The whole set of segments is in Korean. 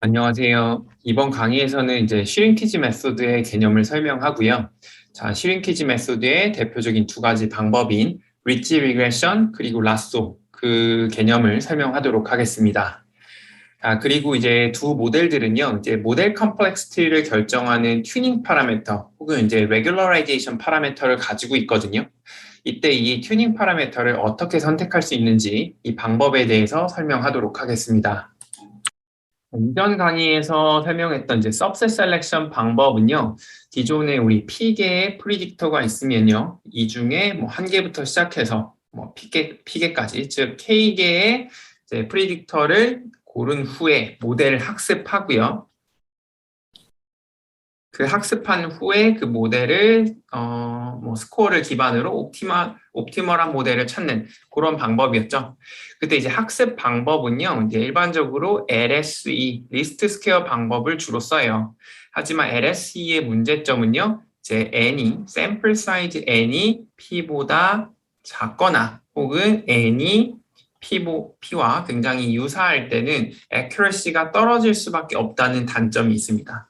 안녕하세요. 이번 강의에서는 이제 슈링키지 메소드의 개념을 설명하고요. 자, 슈링키지 메소드의 대표적인 두 가지 방법인 리치 리그레션 그리고 라쏘 그 개념을 설명하도록 하겠습니다. 그리고 이제 두 모델들은요, 이제 모델 컴플렉시티를 결정하는 튜닝 파라미터 혹은 이제 레귤러라이제이션 파라미터를 가지고 있거든요. 이때 이 튜닝 파라미터를 어떻게 선택할 수 있는지 이 방법에 대해서 설명하도록 하겠습니다. 이전 강의에서 설명했던 이제 subset selection 방법은요, 기존에 우리 P개의 프리딕터가 있으면요, 이 중에 뭐 한 개부터 시작해서 뭐 P개까지, 즉 K개의 이제 프리딕터를 고른 후에 모델을 학습하고요. 그 학습한 후에 그 모델을 뭐 스코어를 기반으로 옵티멀한 모델을 찾는 그런 방법이었죠. 그때 이제 학습 방법은요, 이제 일반적으로 LSE, 리스트 스퀘어 방법을 주로 써요. 하지만 LSE의 문제점은요, 이제 N이, 샘플 사이즈 N이 P보다 작거나 혹은 N이 P와 굉장히 유사할 때는 accuracy가 떨어질 수밖에 없다는 단점이 있습니다.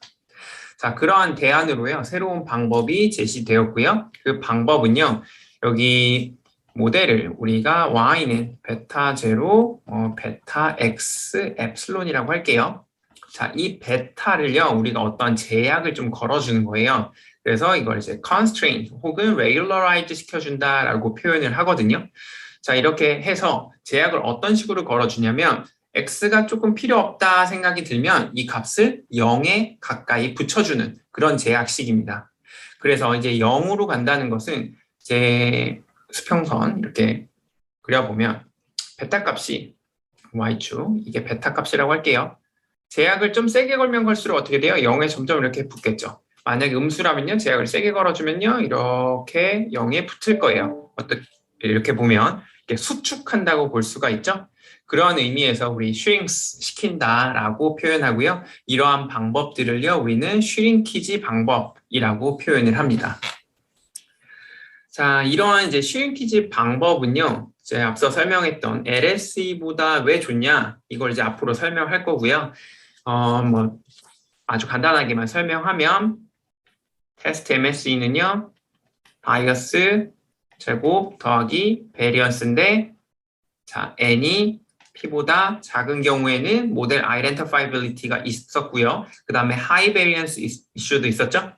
자, 그러한 대안으로요, 새로운 방법이 제시되었고요. 그 방법은요, 여기 모델을 우리가 y는 베타 제로, 베타 x 엡슬론이라고 할게요. 자, 이 베타를요, 우리가 어떤 제약을 좀 걸어주는 거예요. 그래서 이걸 이제 constraint 혹은 regularized 시켜준다라고 표현을 하거든요. 자, 이렇게 해서 제약을 어떤 식으로 걸어주냐면 x가 조금 필요 없다 생각이 들면 이 값을 0에 가까이 붙여주는 그런 제약식입니다. 그래서 이제 0으로 간다는 것은 제 수평선 이렇게 그려보면 베타 값이 y축, 이게 베타 값이라고 할게요. 제약을 좀 세게 걸면 걸수록 어떻게 돼요? 0에 점점 이렇게 붙겠죠. 만약에 음수라면요, 제약을 세게 걸어주면요, 이렇게 0에 붙을 거예요. 어떻게 이렇게 보면 이렇게 수축한다고 볼 수가 있죠. 그런 의미에서 우리 슈링스 시킨다라고 표현하고요. 이러한 방법들을요, 우리는 슈링키지 방법이라고 표현을 합니다. 자, 이러한 이제 슈링키지 방법은요, 이제 앞서 설명했던 LSE보다 왜 좋냐, 이걸 이제 앞으로 설명할 거고요. 뭐 아주 간단하게만 설명하면 테스트 MSE는요, 바이어스 제곱 더하기 베리언스인데, 자, n이 p보다 작은 경우에는 모델 아이덴티파이빌리티가 있었고요. 그 다음에 하이 베리언스 이슈도 있었죠.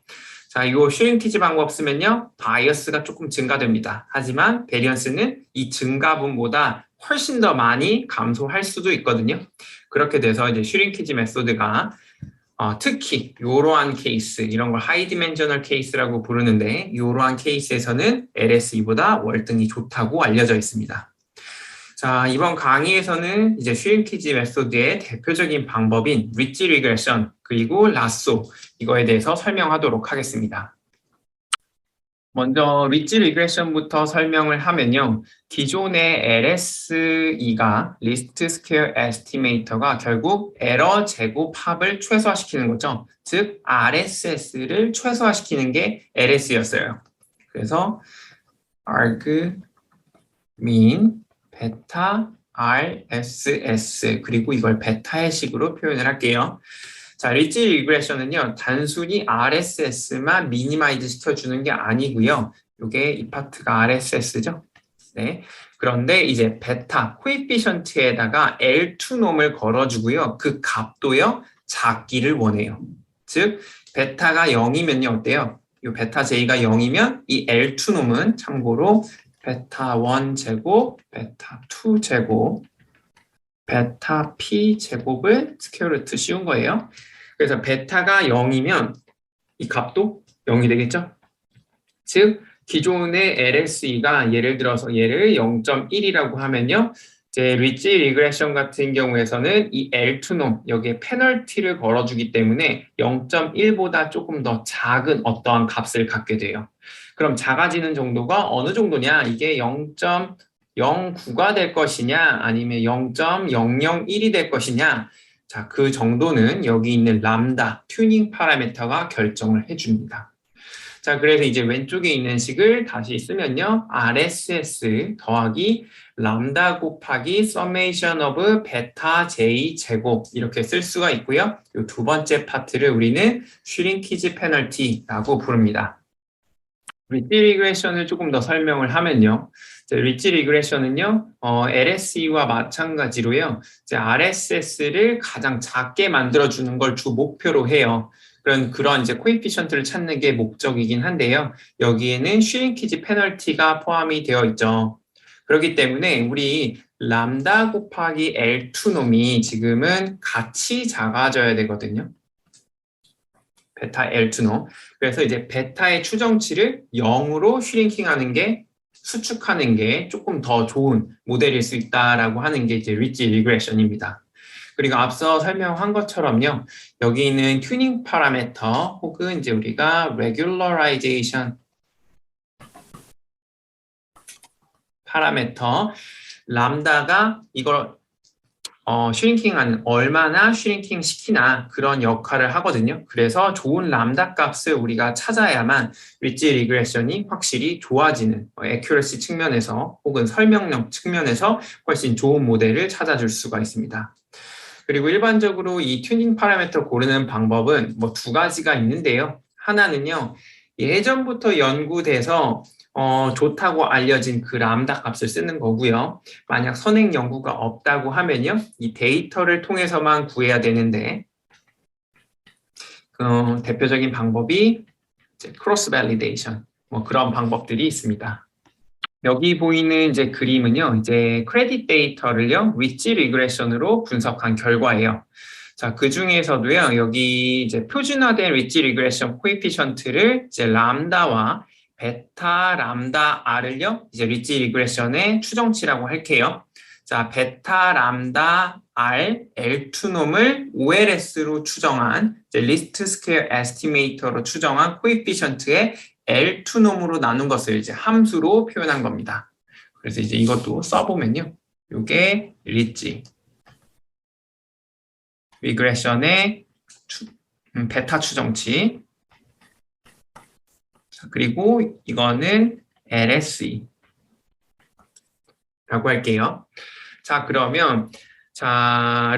자, 이 슈링키지 방법 쓰면요, 바이어스가 조금 증가됩니다. 하지만 베리언스는 이 증가분보다 훨씬 더 많이 감소할 수도 있거든요. 그렇게 돼서 이제 슈링키지 메소드가 특히 이러한 케이스, 이런 걸 하이 디멘셔널 케이스라고 부르는데 이러한 케이스에서는 LSE보다 월등히 좋다고 알려져 있습니다. 자, 이번 강의에서는 이제 슈링키지 메소드의 대표적인 방법인 리치 리그레션 그리고 라쏘 이거에 대해서 설명하도록 하겠습니다. 먼저 리치 리그레션부터 설명을 하면요. 기존의 LSE가 리스트 스퀘어 에스티메이터가 결국 에러 제곱 합을 최소화시키는 거죠. 즉 RSS를 최소화시키는 게 LS였어요. 그래서 arg mean 베타 RSS 그리고 이걸 베타의 식으로 표현을 할게요. 자, 리치 리그레션은요, 단순히 RSS만 미니마이즈 시켜주는 게 아니고요. 이게 이 파트가 RSS죠. 네. 그런데 이제 베타 코에피션트에다가 L2놈을 걸어주고요. 그 값도요, 작기를 원해요. 즉, 베타가 0이면요, 어때요? 이 베타 J가 0이면 이 L2놈은 참고로 베타 1 제곱, 베타 2 제곱, 베타 P 제곱을 스퀘어 루트 씌운 거예요. 그래서 베타가 0이면 이 값도 0이 되겠죠? 즉 기존의 LSE가 예를 들어서 얘를 0.1이라고 하면요. 이제 리치 리그레션 같은 경우에서는 이 L2놈 여기에 페널티를 걸어주기 때문에 0.1보다 조금 더 작은 어떠한 값을 갖게 돼요. 그럼 작아지는 정도가 어느 정도냐? 이게 0.09가 될 것이냐? 아니면 0.001이 될 것이냐? 자, 그 정도는 여기 있는 람다 튜닝 파라미터가 결정을 해줍니다. 자, 그래서 이제 왼쪽에 있는 식을 다시 쓰면요. RSS 더하기 람다 곱하기 summation of 베타 J 제곱 이렇게 쓸 수가 있고요. 이 두 번째 파트를 우리는 슈링키지 페널티라고 부릅니다. 리치 리그레션을 조금 더 설명을 하면요. 리치 리그레션은요, LSE와 마찬가지로요, RSS를 가장 작게 만들어주는 걸 주 목표로 해요. 그런 이제 코에피션트를 찾는 게 목적이긴 한데요. 여기에는 슈링키지 페널티가 포함이 되어 있죠. 그렇기 때문에 우리 람다 곱하기 L2 놈이 지금은 같이 작아져야 되거든요. 베타 L2 놈. 그래서 이제 베타의 추정치를 0으로 슈링킹하는 게 수축하는 게 조금 더 좋은 모델일 수 있다라고 하는 게 이제 리치 리그레션입니다. 그리고 앞서 설명한 것처럼요. 여기 있는 튜닝 파라미터 혹은 이제 우리가 regularization 파라미터 람다가 이걸 슈링킹하는 얼마나 슈링킹 시키나 그런 역할을 하거든요. 그래서 좋은 람다 값을 우리가 찾아야만 리치 리그레션이 확실히 좋아지는 애큐러시 측면에서 혹은 설명력 측면에서 훨씬 좋은 모델을 찾아줄 수가 있습니다. 그리고 일반적으로 이 튜닝 파라미터 고르는 방법은 뭐 두 가지가 있는데요. 하나는요. 예전부터 연구돼서 좋다고 알려진 그 람다 값을 쓰는 거고요. 만약 선행 연구가 없다고 하면요. 이 데이터를 통해서만 구해야 되는데 대표적인 방법이 크로스 밸리데이션 뭐 그런 방법들이 있습니다. 여기 보이는 이제 그림은요. 이제 크레딧 데이터를요. 리치 리그레션으로 분석한 결과예요. 자, 그 중에서도요. 여기 이제 표준화된 리치 리그레션 코에피션트를 이제 람다와 베타 람다 R을요. 이제 리치 리그레션의 추정치라고 할게요. 자, 베타 람다 R L2 놈을 OLS로 추정한 이제 리스트 스퀘어 에스티메이터로 추정한 코에피션트의 L2 놈으로 나눈 것을 이제 함수로 표현한 겁니다. 그래서 이제 이것도 써보면요. 이게 리치 리그레션의 베타 추정치. 그리고 이거는 LSE 라고 할게요. 자, 그러면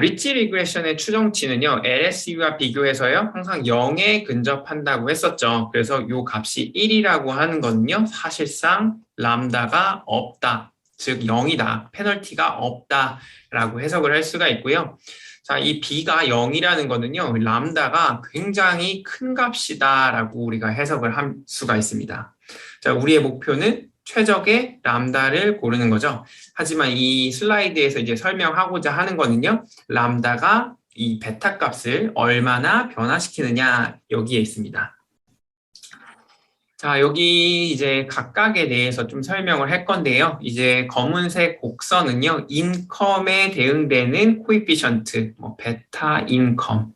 리치 리그레션의 추정치는요. LSE와 비교해서요. 항상 0에 근접한다고 했었죠. 그래서 이 값이 1이라고 하는 거는요. 사실상 람다가 없다. 즉 0이다. 페널티가 없다라고 해석을 할 수가 있고요. 자, 이 B가 0이라는 거는요. 람다가 굉장히 큰 값이다라고 우리가 해석을 할 수가 있습니다. 자, 우리의 목표는 최적의 람다를 고르는 거죠. 하지만 이 슬라이드에서 이제 설명하고자 하는 거는요. 람다가 이 베타 값을 얼마나 변화시키느냐 여기에 있습니다. 자, 여기 이제 각각에 대해서 좀 설명을 할 건데요. 이제 검은색 곡선은요. 인컴에 대응되는 코에피션트, 뭐 베타 인컴이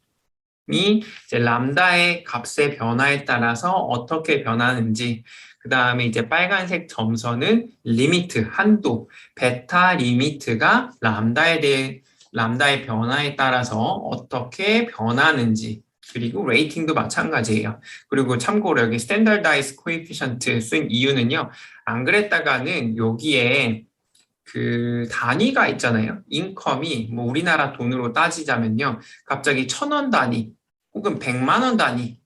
이제 람다의 값의 변화에 따라서 어떻게 변하는지, 그 다음에 이제 빨간색 점선은 리미트, 한도, 베타 리미트가 람다의 변화에 따라서 어떻게 변하는지, 그리고 레이팅도 마찬가지예요. 그리고 참고로 여기 스탠더다이즈 코에피션트 쓴 이유는요. 안 그랬다가는 여기에 그 단위가 있잖아요. 인컴이 뭐 우리나라 돈으로 따지자면요. 갑자기 1,000원 단위 혹은 100만 원 단위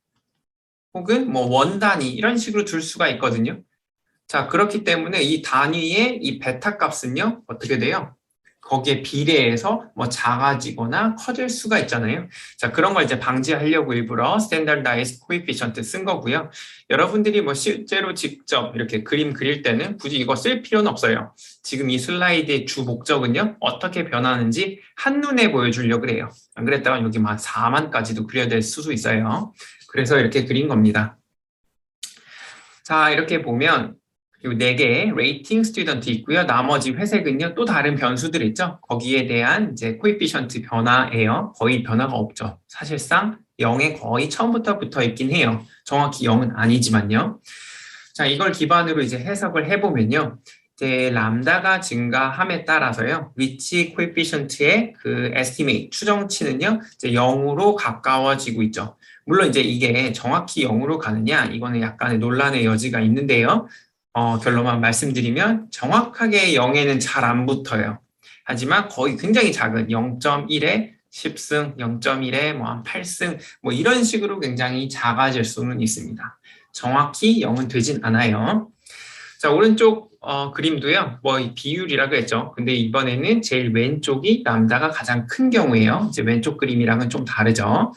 혹은 뭐 원 단위 이런 식으로 둘 수가 있거든요. 자, 그렇기 때문에 이 단위의 이 베타 값은요. 어떻게 돼요? 거기에 비례해서 뭐 작아지거나 커질 수가 있잖아요. 자, 그런 걸 이제 방지하려고 일부러 스탠더다이즈 코에피션트 쓴 거고요. 여러분들이 뭐 실제로 직접 이렇게 그림 그릴 때는 굳이 이거 쓸 필요는 없어요. 지금 이 슬라이드의 주 목적은요. 어떻게 변하는지 한눈에 보여주려고 그래요. 안 그랬다가 여기 막 4만까지도 그려야 될 수도 있어요. 그래서 이렇게 그린 겁니다. 자, 이렇게 보면 이 4개의 레이팅 스튜던트 있고요. 나머지 회색은요. 또 다른 변수들 있죠. 거기에 대한 이제 코에피션트 변화예요. 거의 변화가 없죠. 사실상 0에 거의 처음부터 붙어 있긴 해요. 정확히 0은 아니지만요. 자, 이걸 기반으로 이제 해석을 해보면요. 이제 람다가 증가함에 따라서요, 위치 코에피션트의 그 에스티메이트 추정치는요, 이제 0으로 가까워지고 있죠. 물론 이제 이게 정확히 0으로 가느냐, 이거는 약간의 논란의 여지가 있는데요. 결론만 말씀드리면 정확하게 0에는 잘 안 붙어요. 하지만 거의 굉장히 작은 0.1에 10승, 0.1에 뭐 한 8승, 뭐 이런 식으로 굉장히 작아질 수는 있습니다. 정확히 0은 되진 않아요. 자, 오른쪽 그림도요, 뭐 비율이라 그랬죠. 근데 이번에는 제일 왼쪽이 람다가 가장 큰 경우예요. 이제 왼쪽 그림이랑은 좀 다르죠.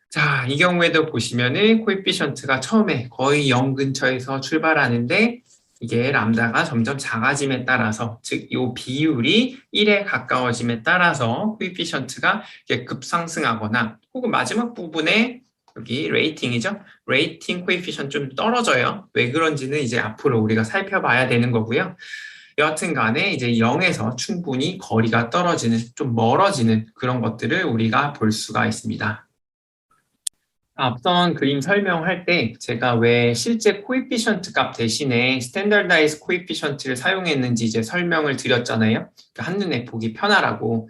자, 이 경우에도 보시면은 코에피션트가 처음에 거의 0 근처에서 출발하는데 이게 람다가 점점 작아짐에 따라서, 즉, 이 비율이 1에 가까워짐에 따라서 코에피션트가 급상승하거나 혹은 마지막 부분에 여기 레이팅이죠. 레이팅 코에피션 좀 떨어져요. 왜 그런지는 이제 앞으로 우리가 살펴봐야 되는 거고요. 여하튼 간에 이제 0에서 충분히 거리가 떨어지는, 좀 멀어지는 그런 것들을 우리가 볼 수가 있습니다. 앞선 그림 설명할 때 제가 왜 실제 코에피션트 값 대신에 스탠더다이즈 코에피션트를 사용했는지 이제 설명을 드렸잖아요. 한눈에 보기 편하라고.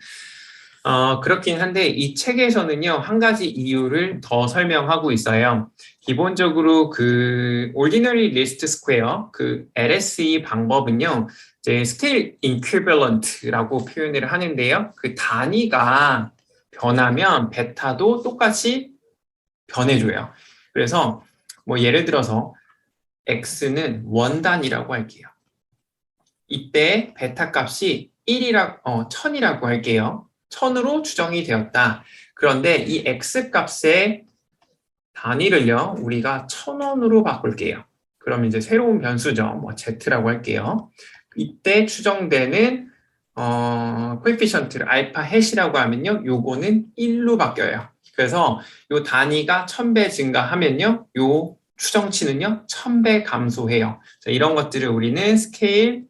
그렇긴 한데 이 책에서는요, 한 가지 이유를 더 설명하고 있어요. 기본적으로 그 Ordinary Least Square, 그 LSE 방법은요, 이제 Scale Equivalent라고 표현을 하는데요. 그 단위가 변하면 베타도 똑같이 변해줘요. 그래서 뭐 예를 들어서 x는 원단이라고 할게요. 이때 베타 값이 1000이라고 할게요. 1000으로 추정이 되었다. 그런데 이 x 값의 단위를요, 우리가 1000원으로 바꿀게요. 그럼 이제 새로운 변수죠. 뭐 z라고 할게요. 이때 추정되는 코에피션트를 알파 해시라고 하면요, 요거는 1로 바뀌어요. 그래서 요 단위가 1000배 증가하면요, 요 추정치는요, 1000배 감소해요. 자, 이런 것들을 우리는 스케일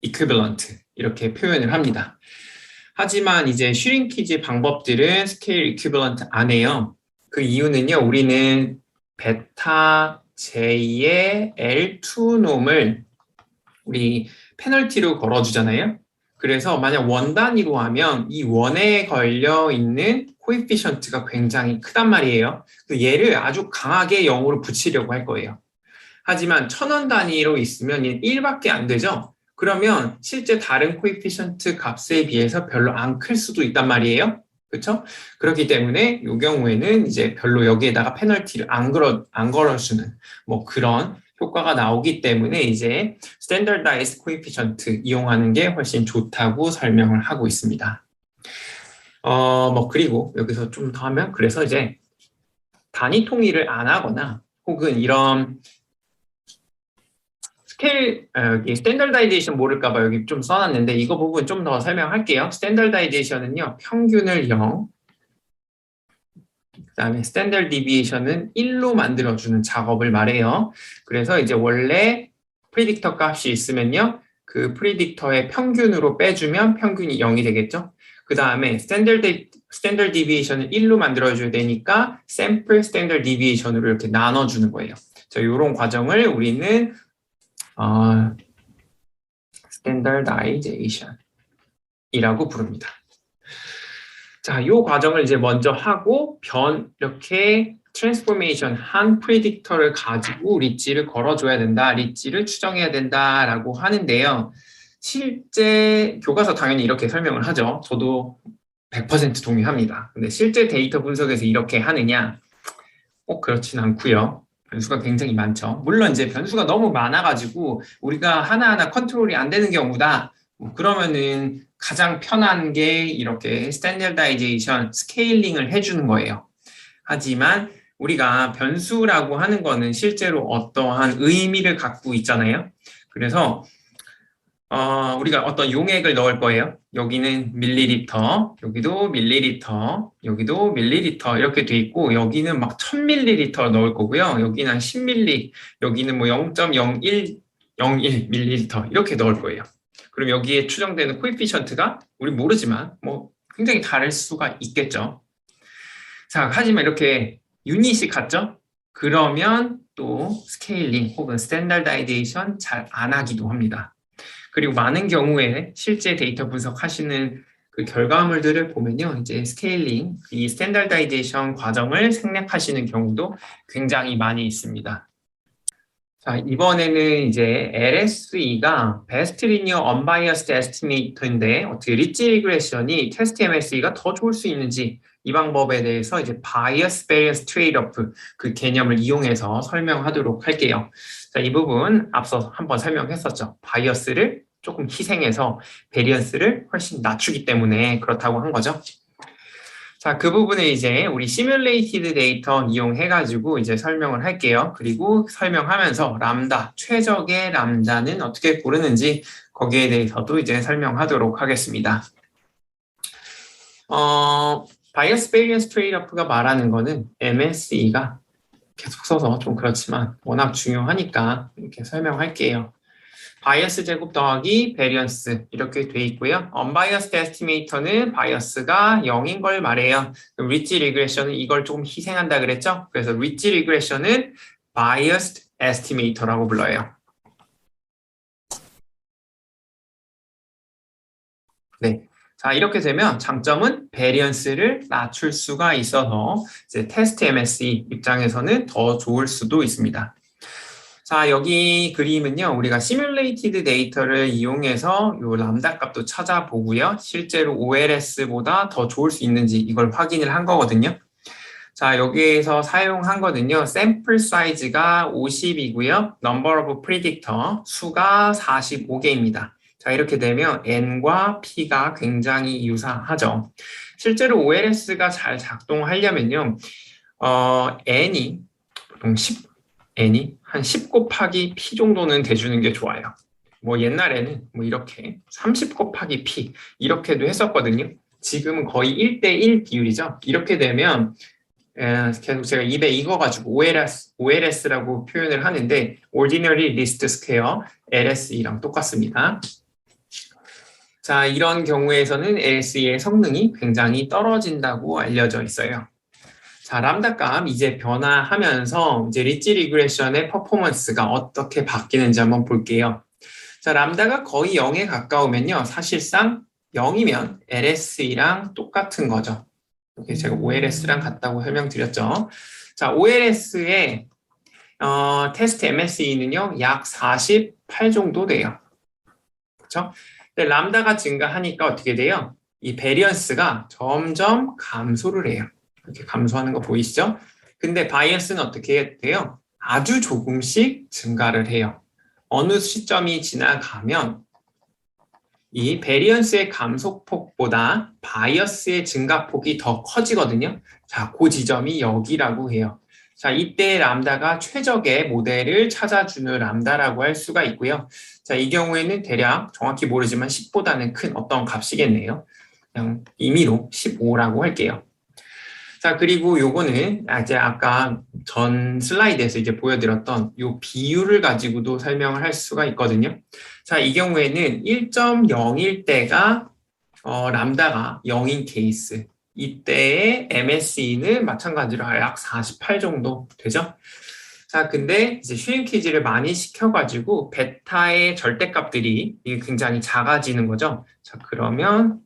이퀴벌런트 이렇게 표현을 합니다. 하지만 이제 슈링키지 방법들은 스케일 이퀴벌런트 안 해요. 그 이유는요, 우리는 베타 J의 L2 놈을 우리 페널티로 걸어주잖아요. 그래서 만약 원 단위로 하면 이 원에 걸려 있는 코에피션트가 굉장히 크단 말이에요. 얘를 아주 강하게 0으로 붙이려고 할 거예요. 하지만 1000원 단위로 있으면 1밖에 안 되죠. 그러면 실제 다른 코에피션트 값에 비해서 별로 안 클 수도 있단 말이에요. 그렇죠? 그렇기 때문에 이 경우에는 이제 별로 여기에다가 페널티를 안 걸어주는 뭐 그런 효과가 나오기 때문에 이제 스탠더다이즈 코에피션트 이용하는 게 훨씬 좋다고 설명을 하고 있습니다. 뭐 그리고 여기서 좀 더 하면, 그래서 이제 단위 통일을 안 하거나 혹은 이런 여기 스탠더다이제이션 모를까봐 여기 좀 써놨는데 이거 부분 좀 더 설명할게요. 스탠더다이제이션은요, 평균을 0, 그 다음에 스탠더드 디비에이션은 1로 만들어주는 작업을 말해요. 그래서 이제 원래 프리딕터 값이 있으면요, 그 프리딕터의 평균으로 빼주면 평균이 0이 되겠죠. 그 다음에 스탠더드 디비에이션을 1로 만들어줘야 되니까 샘플 스탠더드 디비에이션으로 이렇게 나눠주는 거예요. 자, 이런 과정을 우리는 스탠더다이제이션이라고 부릅니다. 자, 이 과정을 이제 먼저 하고 이렇게 트랜스포메이션 한 프리딕터를 가지고 리치를 걸어줘야 된다, 리치를 추정해야 된다라고 하는데요. 실제 교과서 당연히 이렇게 설명을 하죠. 저도 100% 동의합니다. 근데 실제 데이터 분석에서 이렇게 하느냐? 꼭 그렇진 않고요. 변수가 굉장히 많죠. 물론 이제 변수가 너무 많아가지고 우리가 하나하나 컨트롤이 안 되는 경우다. 그러면은 가장 편한 게 이렇게 스탠더다이제이션, 스케일링을 해주는 거예요. 하지만 우리가 변수라고 하는 거는 실제로 어떠한 의미를 갖고 있잖아요. 그래서 우리가 어떤 용액을 넣을 거예요. 여기는 밀리리터, 여기도 밀리리터, 여기도 밀리리터 이렇게 돼 있고, 여기는 막 1000밀리리터 넣을 거고요. 여기는 한 10밀리, 여기는 뭐 0.0101 밀리리터 이렇게 넣을 거예요. 그럼 여기에 추정되는 코에피션트가 우리 모르지만 뭐 굉장히 다를 수가 있겠죠. 자, 하지만 이렇게 유닛이 같죠? 그러면 또 스케일링 혹은 스탠더다이제이션 잘 안 하기도 합니다. 그리고 많은 경우에 실제 데이터 분석하시는 그 결과물들을 보면요. 이제 스케일링, 이 스탠다드이제이션 과정을 생략하시는 경우도 굉장히 많이 있습니다. 자, 이번에는 이제 LSE가 Best Linear Unbiased Estimator인데 어떻게 리치 리그레션이 테스트 MSE가 더 좋을 수 있는지 이 방법에 대해서 이제 Bias Variance Trade-off 그 개념을 이용해서 설명하도록 할게요. 자, 이 부분 앞서 한번 설명했었죠. 바이어스를 조금 희생해서 베리언스를 훨씬 낮추기 때문에 그렇다고 한 거죠. 자, 그 부분을 이제 우리 시뮬레이티드 데이터 이용해가지고 이제 설명을 할게요. 그리고 설명하면서 람다, 최적의 람다는 어떻게 고르는지 거기에 대해서도 이제 설명하도록 하겠습니다. 바이어스 베리언스 트레이드오프가 말하는 거는 MSE가 계속 써서 좀 그렇지만 워낙 중요하니까 이렇게 설명할게요. 바이어스 제곱 더하기 베리언스 이렇게 돼 있고요. 언바이어스드 에스티메이터는 바이어스가 0인 걸 말해요. 리치 리그레션은 이걸 조금 희생한다 그랬죠? 그래서 리치 리그레션은 바이어스드 에스티메이터라고 불러요. 네. 자, 이렇게 되면 장점은 베리언스를 낮출 수가 있어서 이제 테스트 MSE 입장에서는 더 좋을 수도 있습니다. 자, 여기 그림은요, 우리가 시뮬레이티드 데이터를 이용해서 요 람다 값도 찾아보고요. 실제로 OLS보다 더 좋을 수 있는지 이걸 확인을 한 거거든요. 자, 여기에서 사용한 거는요, 샘플 사이즈가 50이고요. Number of Predictor 수가 45개입니다. 자, 이렇게 되면 N과 P가 굉장히 유사하죠. 실제로 OLS가 잘 작동하려면요, N이 보통 10, N이 한 10 곱하기 P 정도는 돼주는 게 좋아요. 뭐 옛날에는 뭐 이렇게 30 곱하기 P 이렇게도 했었거든요. 지금은 거의 1대1 비율이죠. 이렇게 되면 계속 제가 입에 익어가지고 OLS라고 표현을 하는데 Ordinary Least Square LSE랑 똑같습니다. 자, 이런 경우에서는 LSE의 성능이 굉장히 떨어진다고 알려져 있어요. 자, 람다 값 이제 변화하면서 이제 리치 리그레션의 퍼포먼스가 어떻게 바뀌는지 한번 볼게요. 자, 람다가 거의 0에 가까우면요. 사실상 0이면 LSE랑 똑같은 거죠. 이렇게 제가 OLS랑 같다고 설명드렸죠. 자, OLS의 테스트 MSE는요. 약 48 정도 돼요. 그렇죠? 근데 람다가 증가하니까 어떻게 돼요? 이 베리언스가 점점 감소를 해요. 이렇게 감소하는 거 보이시죠? 근데 바이어스는 어떻게 돼요? 아주 조금씩 증가를 해요. 어느 시점이 지나가면 이 베리언스의 감소폭보다 바이어스의 증가폭이 더 커지거든요. 자, 그 지점이 여기라고 해요. 자, 이때 람다가 최적의 모델을 찾아주는 람다라고 할 수가 있고요. 자, 이 경우에는 대략 정확히 모르지만 10보다는 큰 어떤 값이겠네요. 그냥 임의로 15라고 할게요. 자, 그리고 요거는 이제 아까 전 슬라이드에서 이제 보여드렸던 요 비율을 가지고도 설명을 할 수가 있거든요. 자, 이 경우에는 1.0일 때가 람다가 0인 케이스. 이때의 MSE는 마찬가지로 약 48 정도 되죠. 자, 근데 이제 슈링키지를 많이 시켜가지고 베타의 절대값들이 굉장히 작아지는 거죠. 자, 그러면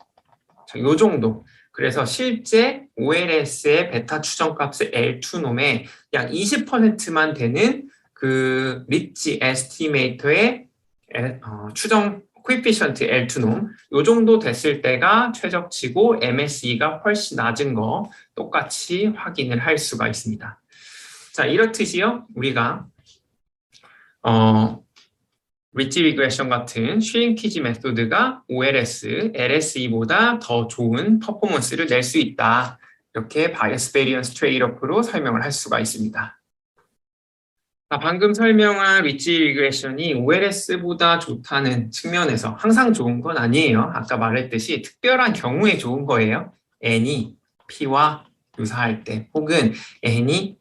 요 정도. 그래서 실제 OLS의 베타 추정값의 L2놈의 약 20%만 되는 그 리치 에스티메이터의 추정 코에피션트 L2놈 요 정도 됐을 때가 최적치고 MSE가 훨씬 낮은 거 똑같이 확인을 할 수가 있습니다. 자, 이렇듯이요. 우리가 리치 리그레션 같은 슈링키지 메소드가 OLS, LSE보다 더 좋은 퍼포먼스를 낼 수 있다. 이렇게 바이어스 베리언스 트레이드오프로 설명을 할 수가 있습니다. 방금 설명한 리치 리그레션이 OLS보다 좋다는 측면에서 항상 좋은 건 아니에요. 아까 말했듯이 특별한 경우에 좋은 거예요. N이 P와 유사할 때 혹은 N이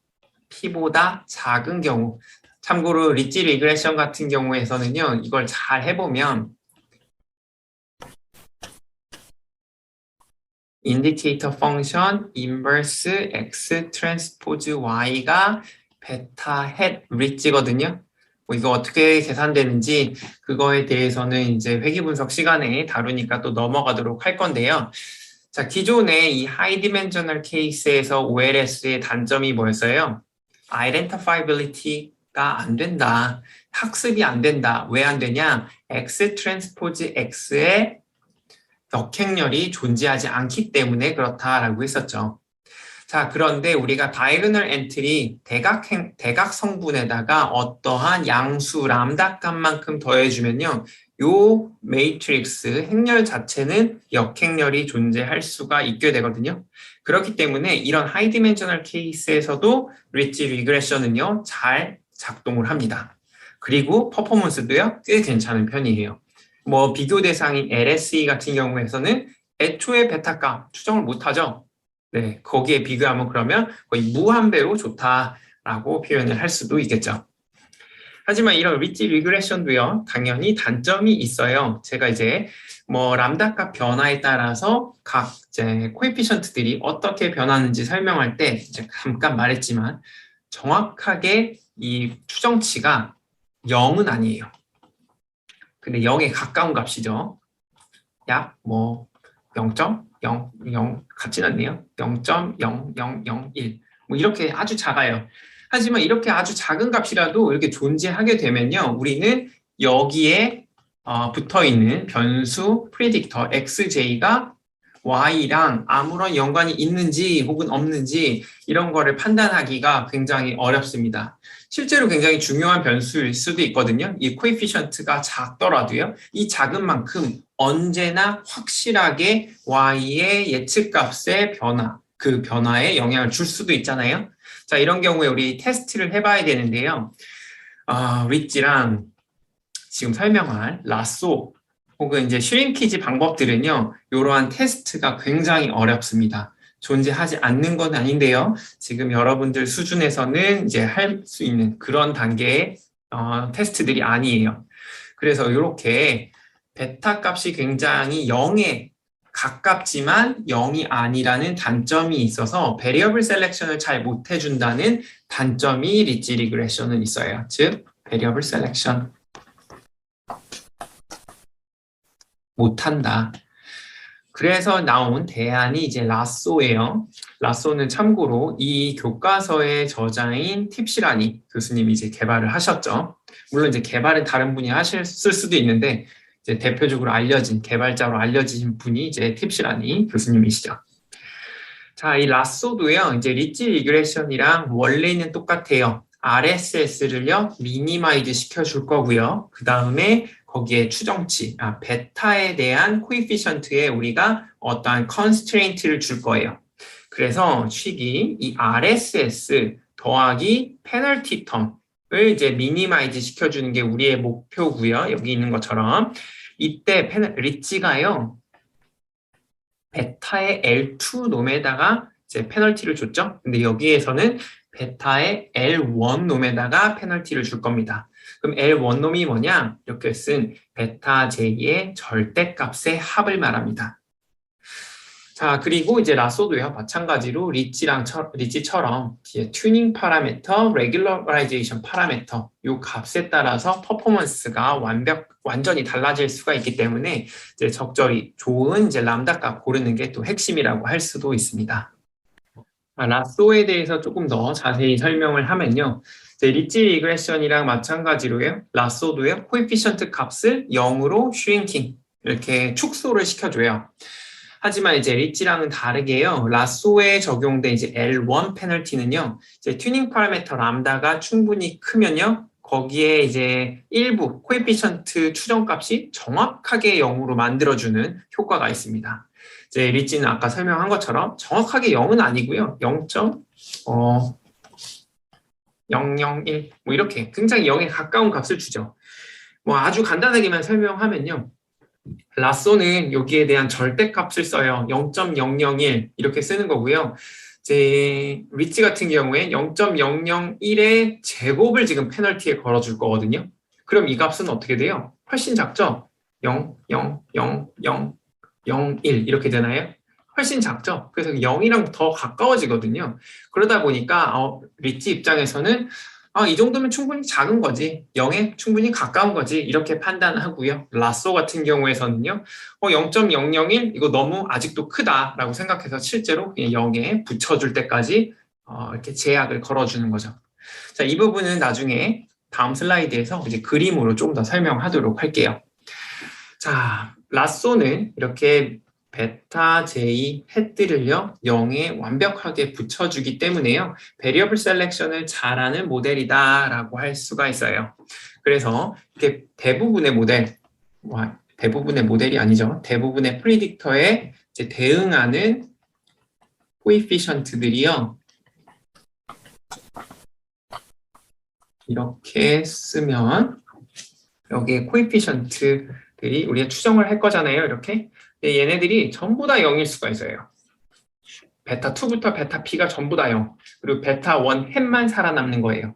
P보다 작은 경우. 참고로 리치 리그레션 같은 경우에서는요. 이걸 잘 해보면 인디케이터 펑션 인버스 x 트랜스포즈 y가 베타 헷 리치거든요. 뭐 이거 어떻게 계산되는지 그거에 대해서는 이제 회귀 분석 시간에 다루니까 또 넘어가도록 할 건데요. 자, 기존의 이 하이 디멘셔널 케이스에서 OLS의 단점이 뭐였어요? identifiability가 안 된다. 학습이 안 된다. 왜 안 되냐? X 트랜스포즈 X의 역행렬이 존재하지 않기 때문에 그렇다라고 했었죠. 자, 그런데 우리가 다이고널 엔트리 대각 성분에다가 어떠한 양수 람다 값만큼 더해주면요. 요 매트릭스 행렬 자체는 역행렬이 존재할 수가 있게 되거든요. 그렇기 때문에 이런 하이 디멘셔널 케이스에서도 리치 리그레션은요. 잘 작동을 합니다. 그리고 퍼포먼스도요. 꽤 괜찮은 편이에요. 뭐 비교 대상인 LSE 같은 경우에서는 애초에 베타값 추정을 못하죠. 네, 거기에 비교하면 그러면 거의 무한배로 좋다라고 표현을 할 수도 있겠죠. 하지만 이런 리치 리그레션도요, 당연히 단점이 있어요. 제가 이제 뭐 람다값 변화에 따라서 각 이제 코에피션트들이 어떻게 변하는지 설명할 때 이제 잠깐 말했지만 정확하게 이 추정치가 0은 아니에요. 근데 0에 가까운 값이죠. 약 뭐 0.00 같진 않네요. 0.0001 뭐 이렇게 아주 작아요. 하지만 이렇게 아주 작은 값이라도 이렇게 존재하게 되면요. 우리는 여기에 붙어 있는 변수 프리딕터 xj가 y랑 아무런 연관이 있는지 혹은 없는지 이런 거를 판단하기가 굉장히 어렵습니다. 실제로 굉장히 중요한 변수일 수도 있거든요. 이 코에피션트가 작더라도요. 이 작은 만큼 언제나 확실하게 y의 예측값의 변화, 그 변화에 영향을 줄 수도 있잖아요. 자, 이런 경우에 우리 테스트를 해봐야 되는데요. 리치랑 지금 설명할 라쏘 혹은 이제 슈링키지 방법들은요, 이러한 테스트가 굉장히 어렵습니다. 존재하지 않는 건 아닌데요. 지금 여러분들 수준에서는 이제 할 수 있는 그런 단계의 테스트들이 아니에요. 그래서 이렇게 베타 값이 굉장히 0에 가깝지만 0이 아니라는 단점이 있어서 베리어블 셀렉션을 잘 못 해준다는 단점이 리치 리그레션은 있어요. 즉, 베리어블 셀렉션 못한다. 그래서 나온 대안이 이제 라쏘예요. 라쏘는 참고로 이 교과서의 저자인 팁시라니 교수님이 이제 개발을 하셨죠. 물론 이제 개발은 다른 분이 하셨을 수도 있는데 이제 대표적으로 알려진 개발자로 알려진 분이 이제 팁시라니 교수님이시죠. 자, 이 라쏘도요. 이제 리치 리그레션이랑 원래는 똑같아요. RSS를요 미니마이즈 시켜줄 거고요. 그 다음에 거기에 추정치, 베타에 대한 코에피션트에 우리가 어떠한 컨스트레인트를 줄 거예요. 그래서 식이 이 RSS 더하기 페널티 텀을 이제 미니마이즈 시켜주는 게 우리의 목표고요. 여기 있는 것처럼 이때 리치가요 베타의 L2 놈에다가 이제 페널티를 줬죠. 근데 여기에서는 베타의 L1 놈에다가 페널티를 줄 겁니다. 그럼 L1 놈이 뭐냐? 이렇게 쓴 베타 J의 절대값의 합을 말합니다. 자, 그리고 이제 라쏘도요. 마찬가지로 리치처럼 튜닝 파라미터, 레귤러라이제이션 파라미터 요 값에 따라서 퍼포먼스가 완전히 달라질 수가 있기 때문에 이제 적절히 좋은 이제 람다 값 고르는 게 또 핵심이라고 할 수도 있습니다. 라쏘에 대해서 조금 더 자세히 설명을 하면요. 리치 리그레션이랑 마찬가지로요. 라쏘도요. 코에피션트 값을 0으로 슈링킹 이렇게 축소를 시켜줘요. 하지만 이제 리치랑은 다르게요. 라쏘에 적용된 이제 L1 페널티는요. 이제 튜닝 파라미터 람다가 충분히 크면요. 거기에 이제 일부 코에피션트 추정값이 정확하게 0으로 만들어주는 효과가 있습니다. 이제 리치는 아까 설명한 것처럼 정확하게 0은 아니고요. 0.001 뭐 이렇게 굉장히 0에 가까운 값을 주죠. 뭐 아주 간단하게만 설명하면요. 라쏘는 여기에 대한 절대값을 써요. 0.001 이렇게 쓰는 거고요. 이제 리치 같은 경우에 0.001의 제곱을 지금 페널티에 걸어줄 거거든요. 그럼 이 값은 어떻게 돼요? 훨씬 작죠? 0, 0, 0, 0, 0, 1 이렇게 되나요? 훨씬 작죠? 그래서 0이랑 더 가까워지거든요. 그러다 보니까 리치 입장에서는 이 정도면 충분히 작은 거지. 0에 충분히 가까운 거지. 이렇게 판단하고요. 라쏘 같은 경우에서는요. 0.001 이거 너무 아직도 크다라고 생각해서 실제로 그냥 0에 붙여줄 때까지 이렇게 제약을 걸어주는 거죠. 자, 이 부분은 나중에 다음 슬라이드에서 이제 그림으로 좀 더 설명하도록 할게요. 자, 라쏘는 이렇게 베타, J, 헤드를요 0에 완벽하게 붙여주기 때문에요. 베리어블 셀렉션을 잘하는 모델이다라고 할 수가 있어요. 그래서 이렇게 대부분의 모델이 아니죠. 대부분의 프리딕터에 이제 대응하는 코에피션트들이요. 이렇게 쓰면 여기에 코에피션트들이 우리가 추정을 할 거잖아요. 이렇게. 근데 얘네들이 전부 다 0일 수가 있어요. 베타 2부터 베타 P가 전부 다 0. 그리고 베타 1 햇만 살아남는 거예요.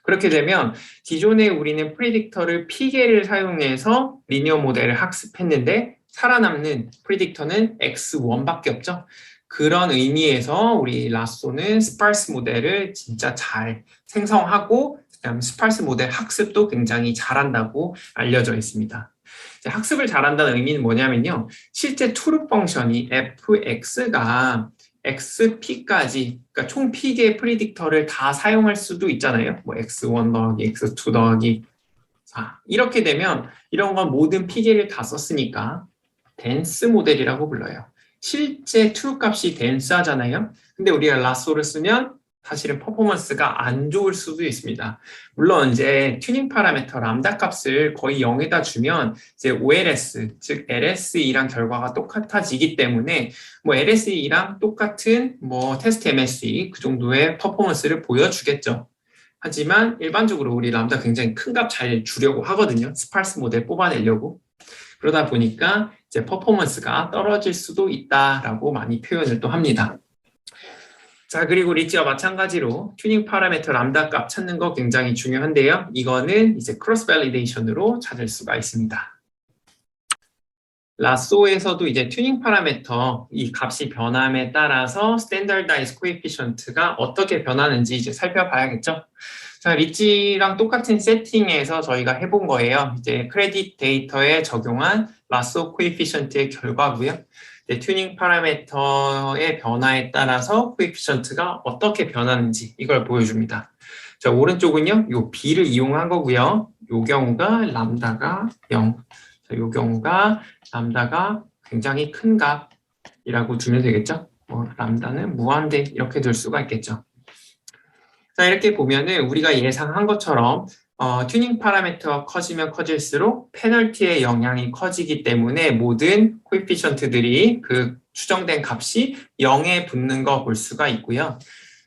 그렇게 되면 기존에 우리는 프리딕터를 P개를 사용해서 리니어 모델을 학습했는데 살아남는 프리딕터는 X1밖에 없죠. 그런 의미에서 우리 라쏘는 스파르스 모델을 진짜 잘 생성하고 그다음 스파르스 모델 학습도 굉장히 잘한다고 알려져 있습니다. 학습을 잘한다는 의미는 뭐냐면요. 실제 트루 펑션이 fx가 xp까지, 그러니까 총 p개의 프리딕터를 다 사용할 수도 있잖아요. 뭐 x1 더하기 x2 더하기 4. 이렇게 되면 이런 건 모든 p개를 다 썼으니까 덴스 모델이라고 불러요. 실제 트루 값이 덴스하잖아요. 근데 우리가 라쏘를 쓰면 사실은 퍼포먼스가 안 좋을 수도 있습니다. 물론 이제 튜닝 파라미터 람다 값을 거의 0에다 주면 이제 OLS, 즉 LSE랑 결과가 똑같아지기 때문에 뭐 LSE랑 똑같은 뭐 테스트 MSE 그 정도의 퍼포먼스를 보여주겠죠. 하지만 일반적으로 우리 람다 굉장히 큰 값 잘 주려고 하거든요. 스파르스 모델 뽑아내려고. 그러다 보니까 이제 퍼포먼스가 떨어질 수도 있다라고 많이 표현을 또 합니다. 자, 그리고 리치와 마찬가지로 튜닝 파라미터 람다 값 찾는 거 굉장히 중요한데요. 이거는 이제 크로스 밸리데이션으로 찾을 수가 있습니다. 라쏘에서도 이제 튜닝 파라미터 이 값이 변함에 따라서 스탠더다이즈 코에피션트가 어떻게 변하는지 이제 살펴봐야겠죠. 자, 리치랑 똑같은 세팅에서 저희가 해본 거예요. 이제 크레딧 데이터에 적용한 라쏘 코에피션트의 결과고요. 튜닝 파라미터의 변화에 따라서 코에피션트가 어떻게 변하는지 이걸 보여줍니다. 자, 오른쪽은요, 요 B를 이용한 거고요. 요 경우가 람다가 0. 자, 요 경우가 람다가 굉장히 큰 값이라고 두면 되겠죠. 람다는 무한대 이렇게 둘 수가 있겠죠. 자, 이렇게 보면은 우리가 예상한 것처럼 튜닝 파라미터가 커지면 커질수록 페널티의 영향이 커지기 때문에 모든 코에피션트들이 그 추정된 값이 0에 붙는 거 볼 수가 있고요.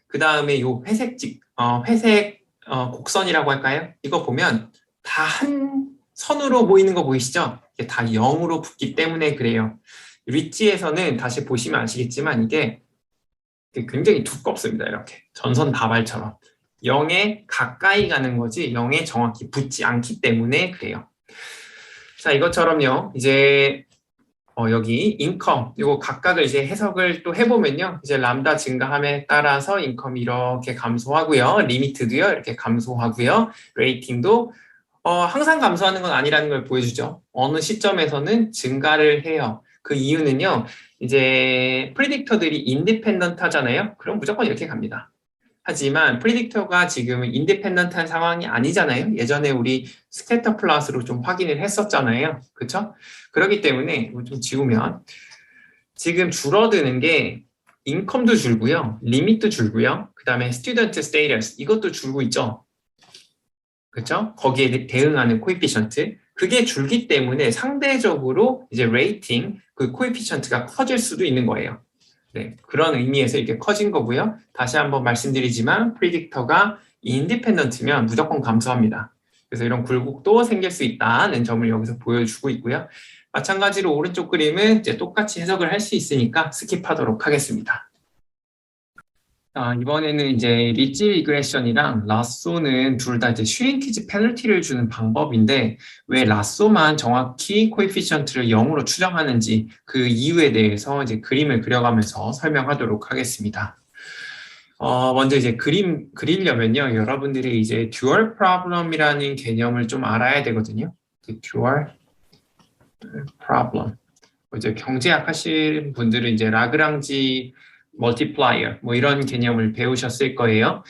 그 다음에 요 회색 곡선이라고 할까요? 이거 보면 다 한 선으로 보이는 거 보이시죠? 이게 다 0으로 붙기 때문에 그래요. 리치에서는 다시 보시면 아시겠지만 이게 굉장히 두껍습니다. 이렇게 전선 다발처럼 0에 가까이 가는 거지 0에 정확히 붙지 않기 때문에 그래요. 자, 이것처럼요. 이제 여기 인컴 이거 각각을 이제 해석을 또 해보면요. 이제 람다 증가함에 따라서 인컴이 이렇게 감소하고요. 리미트도요 이렇게 감소하고요. 레이팅도 항상 감소하는 건 아니라는 걸 보여주죠. 어느 시점에서는 증가를 해요. 그 이유는요. 이제 프리딕터들이 인디펜던트 하잖아요. 그럼 무조건 이렇게 갑니다. 하지만 프리딕터가 지금은 인디펜던트한 상황이 아니잖아요. 예전에 우리 스캐터 플롯으로 좀 확인을 했었잖아요. 그렇죠? 그렇기 때문에 이거 좀 지우면 지금 줄어드는 게 인컴도 줄고요. 리밋도 줄고요. 그 다음에 스튜던트 스테이터스 이것도 줄고 있죠. 그렇죠? 거기에 대응하는 코에피션트 그게 줄기 때문에 상대적으로 이제 레이팅 그 코에피션트가 커질 수도 있는 거예요. 네, 그런 의미에서 이렇게 커진 거고요. 다시 한번 말씀드리지만 프리딕터가 인디펜던트면 무조건 감소합니다. 그래서 이런 굴곡도 생길 수 있다는 점을 여기서 보여주고 있고요. 마찬가지로 오른쪽 그림은 이제 똑같이 해석을 할 수 있으니까 스킵하도록 하겠습니다. 이번에는 이제 리치 리그레션이랑 라쏘는 둘 다 이제 슈링키지 페널티를 주는 방법인데 왜 라쏘만 정확히 코에피션트를 0으로 추정하는지 그 이유에 대해서 이제 그림을 그려가면서 설명하도록 하겠습니다. 먼저 이제 그림 그리려면요, 여러분들이 이제 듀얼 프로블럼이라는 개념을 좀 알아야 되거든요. 듀얼 프로블럼. 이제 경제학 하시는 분들은 이제 라그랑지 멀티플라이어 뭐 이런 개념을 배우셨을 거예요.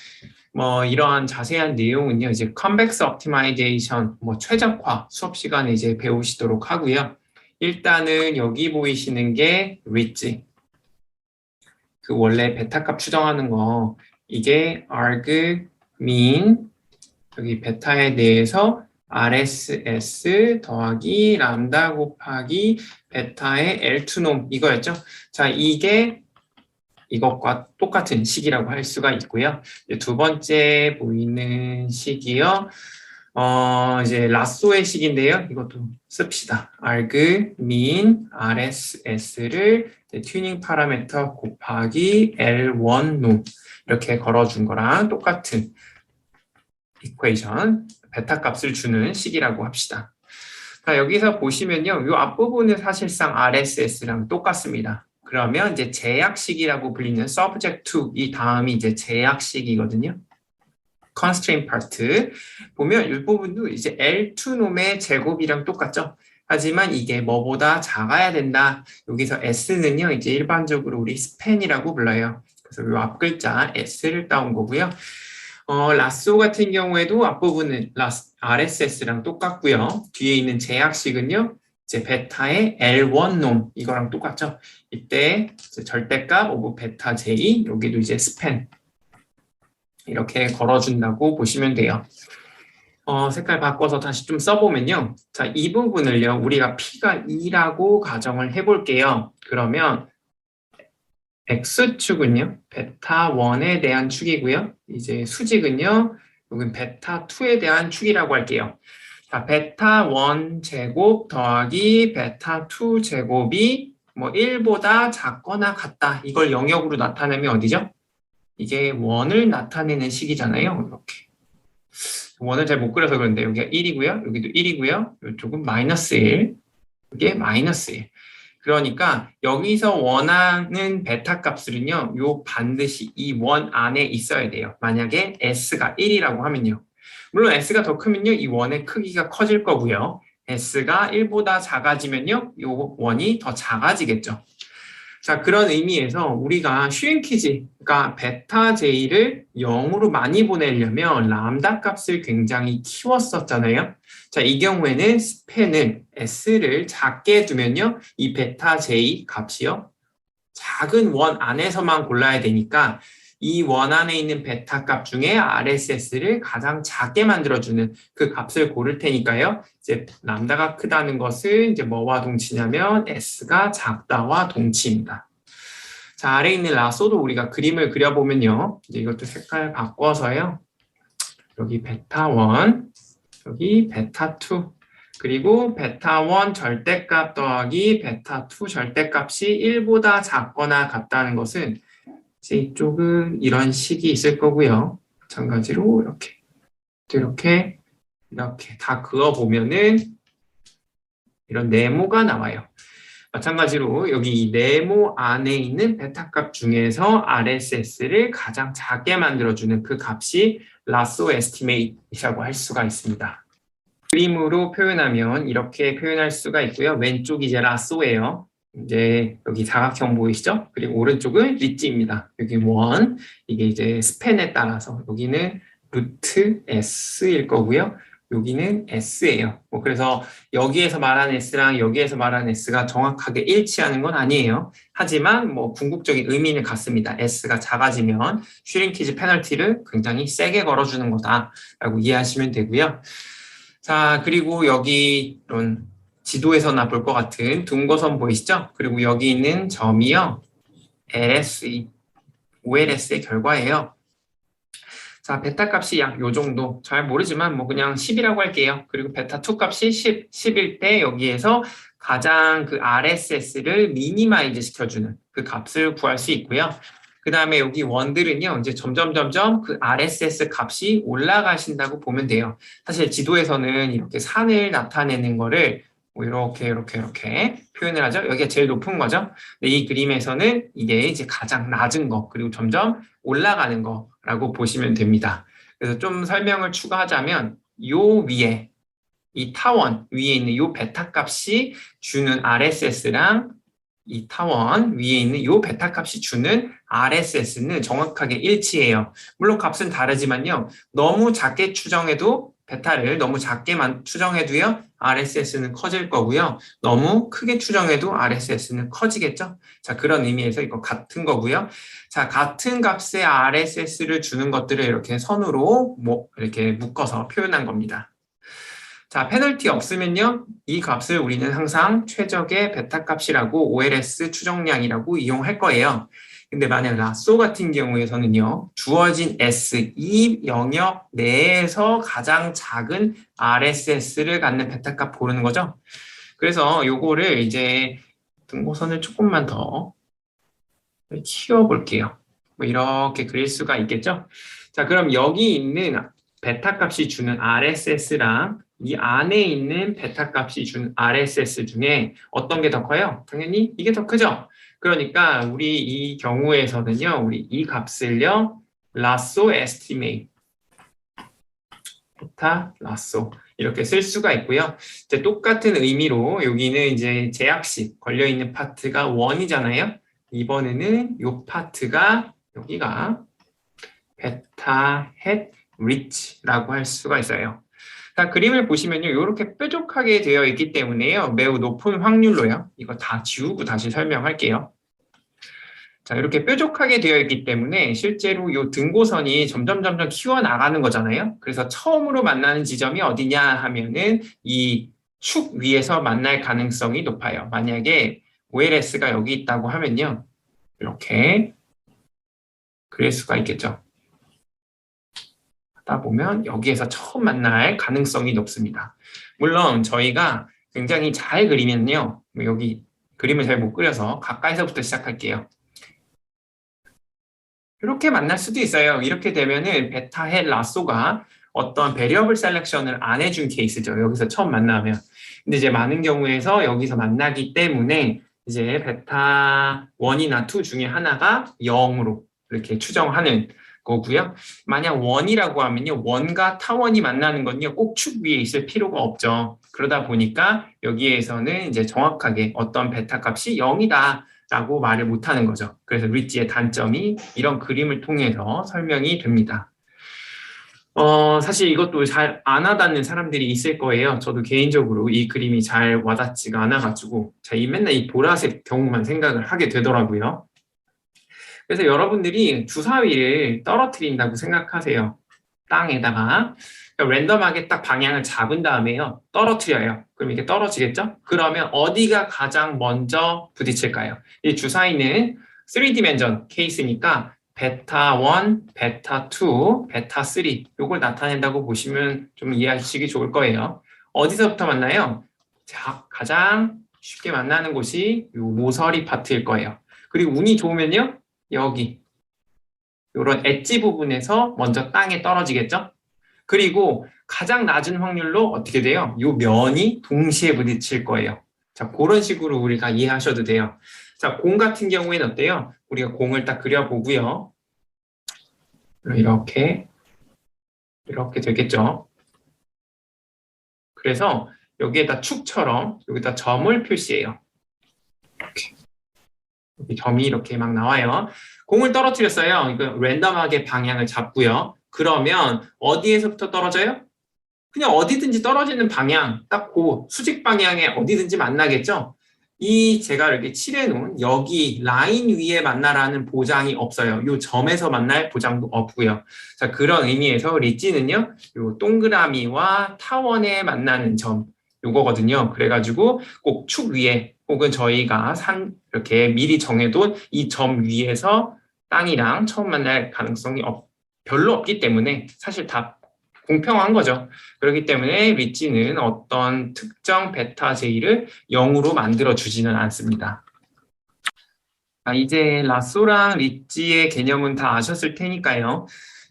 뭐 이러한 자세한 내용은요, 이제 컨벡스 옵티마이제이션, 뭐 최적화 수업 시간에 이제 배우시도록 하고요. 일단은 여기 보이시는 게 리지. 그 원래 베타값 추정하는 거, 이게 arg mean, 여기 베타에 대해서 RSS 더하기 람다 곱하기 베타의 L2놈 이거였죠. 자, 이게 이것과 똑같은 식이라고 할 수가 있고요. 두 번째 보이는 식이요. 이제 라쏘의 식인데요. 이것도 씁시다. arg mean RSS를 튜닝 파라미터 곱하기 L1 놈 이렇게 걸어준 거랑 똑같은 이퀘이션, 베타 값을 주는 식이라고 합시다. 자, 여기서 보시면요. 이 앞부분은 사실상 RSS랑 똑같습니다. 그러면 이제 제약식이라고 불리는 subject to 이 다음이 이제 제약식이거든요. constraint part 보면 이 부분도 이제 L2 놈의 제곱이랑 똑같죠. 하지만 이게 뭐보다 작아야 된다. 여기서 S는요, 이제 일반적으로 우리 스팬이라고 불러요. 그래서 이 앞글자 S를 따온 거고요. 라쏘 같은 경우에도 앞부분은 RSS랑 똑같고요. 뒤에 있는 제약식은요, 이제 베타의 L1 놈 이거랑 똑같죠. 이때 절대값 오브 베타 J, 여기도 이제 스팬 이렇게 걸어준다고 보시면 돼요. 색깔 바꿔서 다시 좀 써보면요. 자, 이 부분을요, 우리가 P가 2라고 가정을 해볼게요. 그러면 X축은요, 베타 1에 대한 축이고요. 이제 수직은요, 여긴 베타 2에 대한 축이라고 할게요. 자, 베타 1 제곱 더하기 베타 2 제곱이 뭐 1보다 작거나 같다. 이걸 영역으로 나타내면 어디죠? 이게 1을 나타내는 식이잖아요. 이렇게. 1을 잘 못 그려서 그런데 여기가 1이고요. 여기도 1이고요. 이쪽은 마이너스 1. 이게 마이너스 1. 그러니까 여기서 원하는 베타 값을요, 요 반드시 이 원 안에 있어야 돼요. 만약에 S가 1이라고 하면요. 물론 S가 더 크면요, 이 원의 크기가 커질 거고요. S가 1보다 작아지면요, 요 원이 더 작아지겠죠. 자, 그런 의미에서 우리가 슈링키지, 그러니까 베타 J를 0으로 많이 보내려면 람다 값을 굉장히 키웠었잖아요. 자, 이 경우에는 스팬을 S를 작게 두면요, 이 베타 J 값이요, 작은 원 안에서만 골라야 되니까 이 원 안에 있는 베타 값 중에 RSS를 가장 작게 만들어주는 그 값을 고를 테니까요. 이제 람다가 크다는 것은 이제 뭐와 동치냐면 S가 작다와 동치입니다. 자, 아래에 있는 라쏘도 우리가 그림을 그려보면요. 이제 이것도 색깔 바꿔서요. 여기 베타 1, 여기 베타 2, 그리고 베타 1 절대값 더하기 베타 2 절대값이 1보다 작거나 같다는 것은 이제 이쪽은 이런 식이 있을 거고요. 마찬가지로 이렇게 다 그어보면은 이런 네모가 나와요. 마찬가지로 여기 이 네모 안에 있는 베타 값 중에서 RSS를 가장 작게 만들어주는 그 값이 라쏘 에스티메이트라고 할 수가 있습니다. 그림으로 표현하면 이렇게 표현할 수가 있고요. 왼쪽이 이제 라쏘예요. 이제 여기 사각형 보이시죠? 그리고 오른쪽은 리지입니다. 여기 1, 이게 이제 스팬에 따라서 여기는 루트 S일 거고요. 여기는 S예요. 그래서 여기에서 말하는 S랑 여기에서 말하는 S가 정확하게 일치하는 건 아니에요. 하지만 뭐 궁극적인 의미는 같습니다. S가 작아지면 슈링키지 페널티를 굉장히 세게 걸어주는 거다라고 이해하시면 되고요. 자, 그리고 여기 이런 지도에서나 볼 것 같은 둥거선 보이시죠? 그리고 여기 있는 점이요, LS, OLS의 결과예요. 자, 베타 값이 약 요 정도, 잘 모르지만 뭐 그냥 10이라고 할게요. 그리고 베타 2 값이 10일 때 여기에서 가장 그 RSS를 미니마이즈 시켜주는 그 값을 구할 수 있고요. 그 다음에 여기 원들은요, 이제 점점 그 RSS 값이 올라가신다고 보면 돼요. 사실 지도에서는 이렇게 산을 나타내는 거를 뭐 이렇게 표현을 하죠. 여기가 제일 높은 거죠. 근데 이 그림에서는 이게 이제 가장 낮은 거, 그리고 점점 올라가는 거라고 보시면 됩니다. 그래서 좀 설명을 추가하자면 요 위에 이 타원 위에 있는 요 베타 값이 주는 RSS랑 이 타원 위에 있는 요 베타 값이 주는 RSS는 정확하게 일치해요. 물론 값은 다르지만요. 너무 작게 추정해도 베타를 너무 작게만 추정해도요. RSS는 커질 거고요. 너무 크게 추정해도 RSS는 커지겠죠. 자, 그런 의미에서 이거 같은 거고요. 자, 같은 값의 RSS를 주는 것들을 이렇게 선으로 이렇게 묶어서 표현한 겁니다. 자, 페널티 없으면요. 이 값을 우리는 항상 최적의 베타 값이라고 OLS 추정량이라고 이용할 거예요. 근데 만약 라쏘 같은 경우에서는요. 주어진 S, 이 영역 내에서 가장 작은 RSS를 갖는 베타 값 고르는 거죠. 그래서 요거를 이제 등고선을 조금만 더 키워볼게요. 뭐 이렇게 그릴 수가 있겠죠. 자, 그럼 여기 있는 베타 값이 주는 RSS랑 이 안에 있는 베타 값이 준 RSS 중에 어떤 게 더 커요? 당연히 이게 더 크죠? 그러니까 우리 이 경우에서는요, 우리 이 값을요, 라쏘 에스티메이트, 베타 라쏘 이렇게 쓸 수가 있고요. 이제 똑같은 의미로 여기는 이제 제약식 걸려있는 파트가 1이잖아요. 이번에는 이 파트가 여기가 베타 헷 리치라고 할 수가 있어요. 자, 그림을 보시면요. 이렇게 뾰족하게 되어 있기 때문에요. 매우 높은 확률로요. 이거 다 지우고 다시 설명할게요. 자, 이렇게 뾰족하게 되어 있기 때문에 실제로 이 등고선이 점점 키워나가는 거잖아요. 그래서 처음으로 만나는 지점이 어디냐 하면은 이 축 위에서 만날 가능성이 높아요. 만약에 OLS가 여기 있다고 하면요. 이렇게 그릴 수가 있겠죠. 하다 보면 여기에서 처음 만날 가능성이 높습니다. 물론 저희가 굉장히 잘 그리면요. 여기 그림을 잘 못 그려서 가까이서부터 시작할게요. 이렇게 만날 수도 있어요. 이렇게 되면은 베타 헷 라쏘가 어떤 베리어블 셀렉션을 안 해준 케이스죠. 여기서 처음 만나면. 근데 이제 많은 경우에서 여기서 만나기 때문에 이제 베타 1이나 2 중에 하나가 0으로 이렇게 추정하는 거고요. 만약 1이라고 하면요. 1과 타원이 만나는 건요. 꼭 축 위에 있을 필요가 없죠. 그러다 보니까 여기에서는 이제 정확하게 어떤 베타 값이 0이다. 라고 말을 못하는 거죠. 그래서 리치의 단점이 이런 그림을 통해서 설명이 됩니다. 사실 이것도 잘 안 와닿는 사람들이 있을 거예요. 저도 개인적으로 이 그림이 잘 와닿지가 않아가지고 맨날 이 보라색 경우만 생각을 하게 되더라고요. 그래서 여러분들이 주사위를 떨어뜨린다고 생각하세요. 땅에다가 랜덤하게 딱 방향을 잡은 다음에요. 떨어뜨려요. 그럼 이게 떨어지겠죠? 그러면 어디가 가장 먼저 부딪힐까요? 이 주사위는 3디멘전 케이스니까 베타 1, 베타 2, 베타 3 이걸 나타낸다고 보시면 좀 이해하시기 좋을 거예요. 어디서부터 만나요? 자, 가장 쉽게 만나는 곳이 이 모서리 파트일 거예요. 그리고 운이 좋으면요. 여기 이런 엣지 부분에서 먼저 땅에 떨어지겠죠? 그리고 가장 낮은 확률로 어떻게 돼요? 이 면이 동시에 부딪힐 거예요. 자, 그런 식으로 우리가 이해하셔도 돼요. 자, 공 같은 경우에는 어때요? 우리가 공을 딱 그려보고요. 이렇게 되겠죠? 그래서 여기에다 축처럼 여기다 점을 표시해요. 이렇게. 여기 점이 이렇게 막 나와요. 공을 떨어뜨렸어요. 이거 랜덤하게 방향을 잡고요. 그러면 어디에서부터 떨어져요? 그냥 어디든지 떨어지는 방향, 딱 그 수직 방향에 어디든지 만나겠죠? 제가 이렇게 칠해놓은 여기 라인 위에 만나라는 보장이 없어요. 이 점에서 만날 보장도 없고요. 자, 그런 의미에서 리치는요, 이 동그라미와 타원에 만나는 점, 요거거든요. 그래가지고 꼭 축 위에 혹은 저희가 이렇게 미리 정해둔 이 점 위에서 땅이랑 처음 만날 가능성이 별로 없기 때문에 사실 다 공평한 거죠. 그렇기 때문에 리치는 어떤 특정 베타 제이를 0으로 만들어주지는 않습니다. 이제 라쏘랑 리치의 개념은 다 아셨을 테니까요.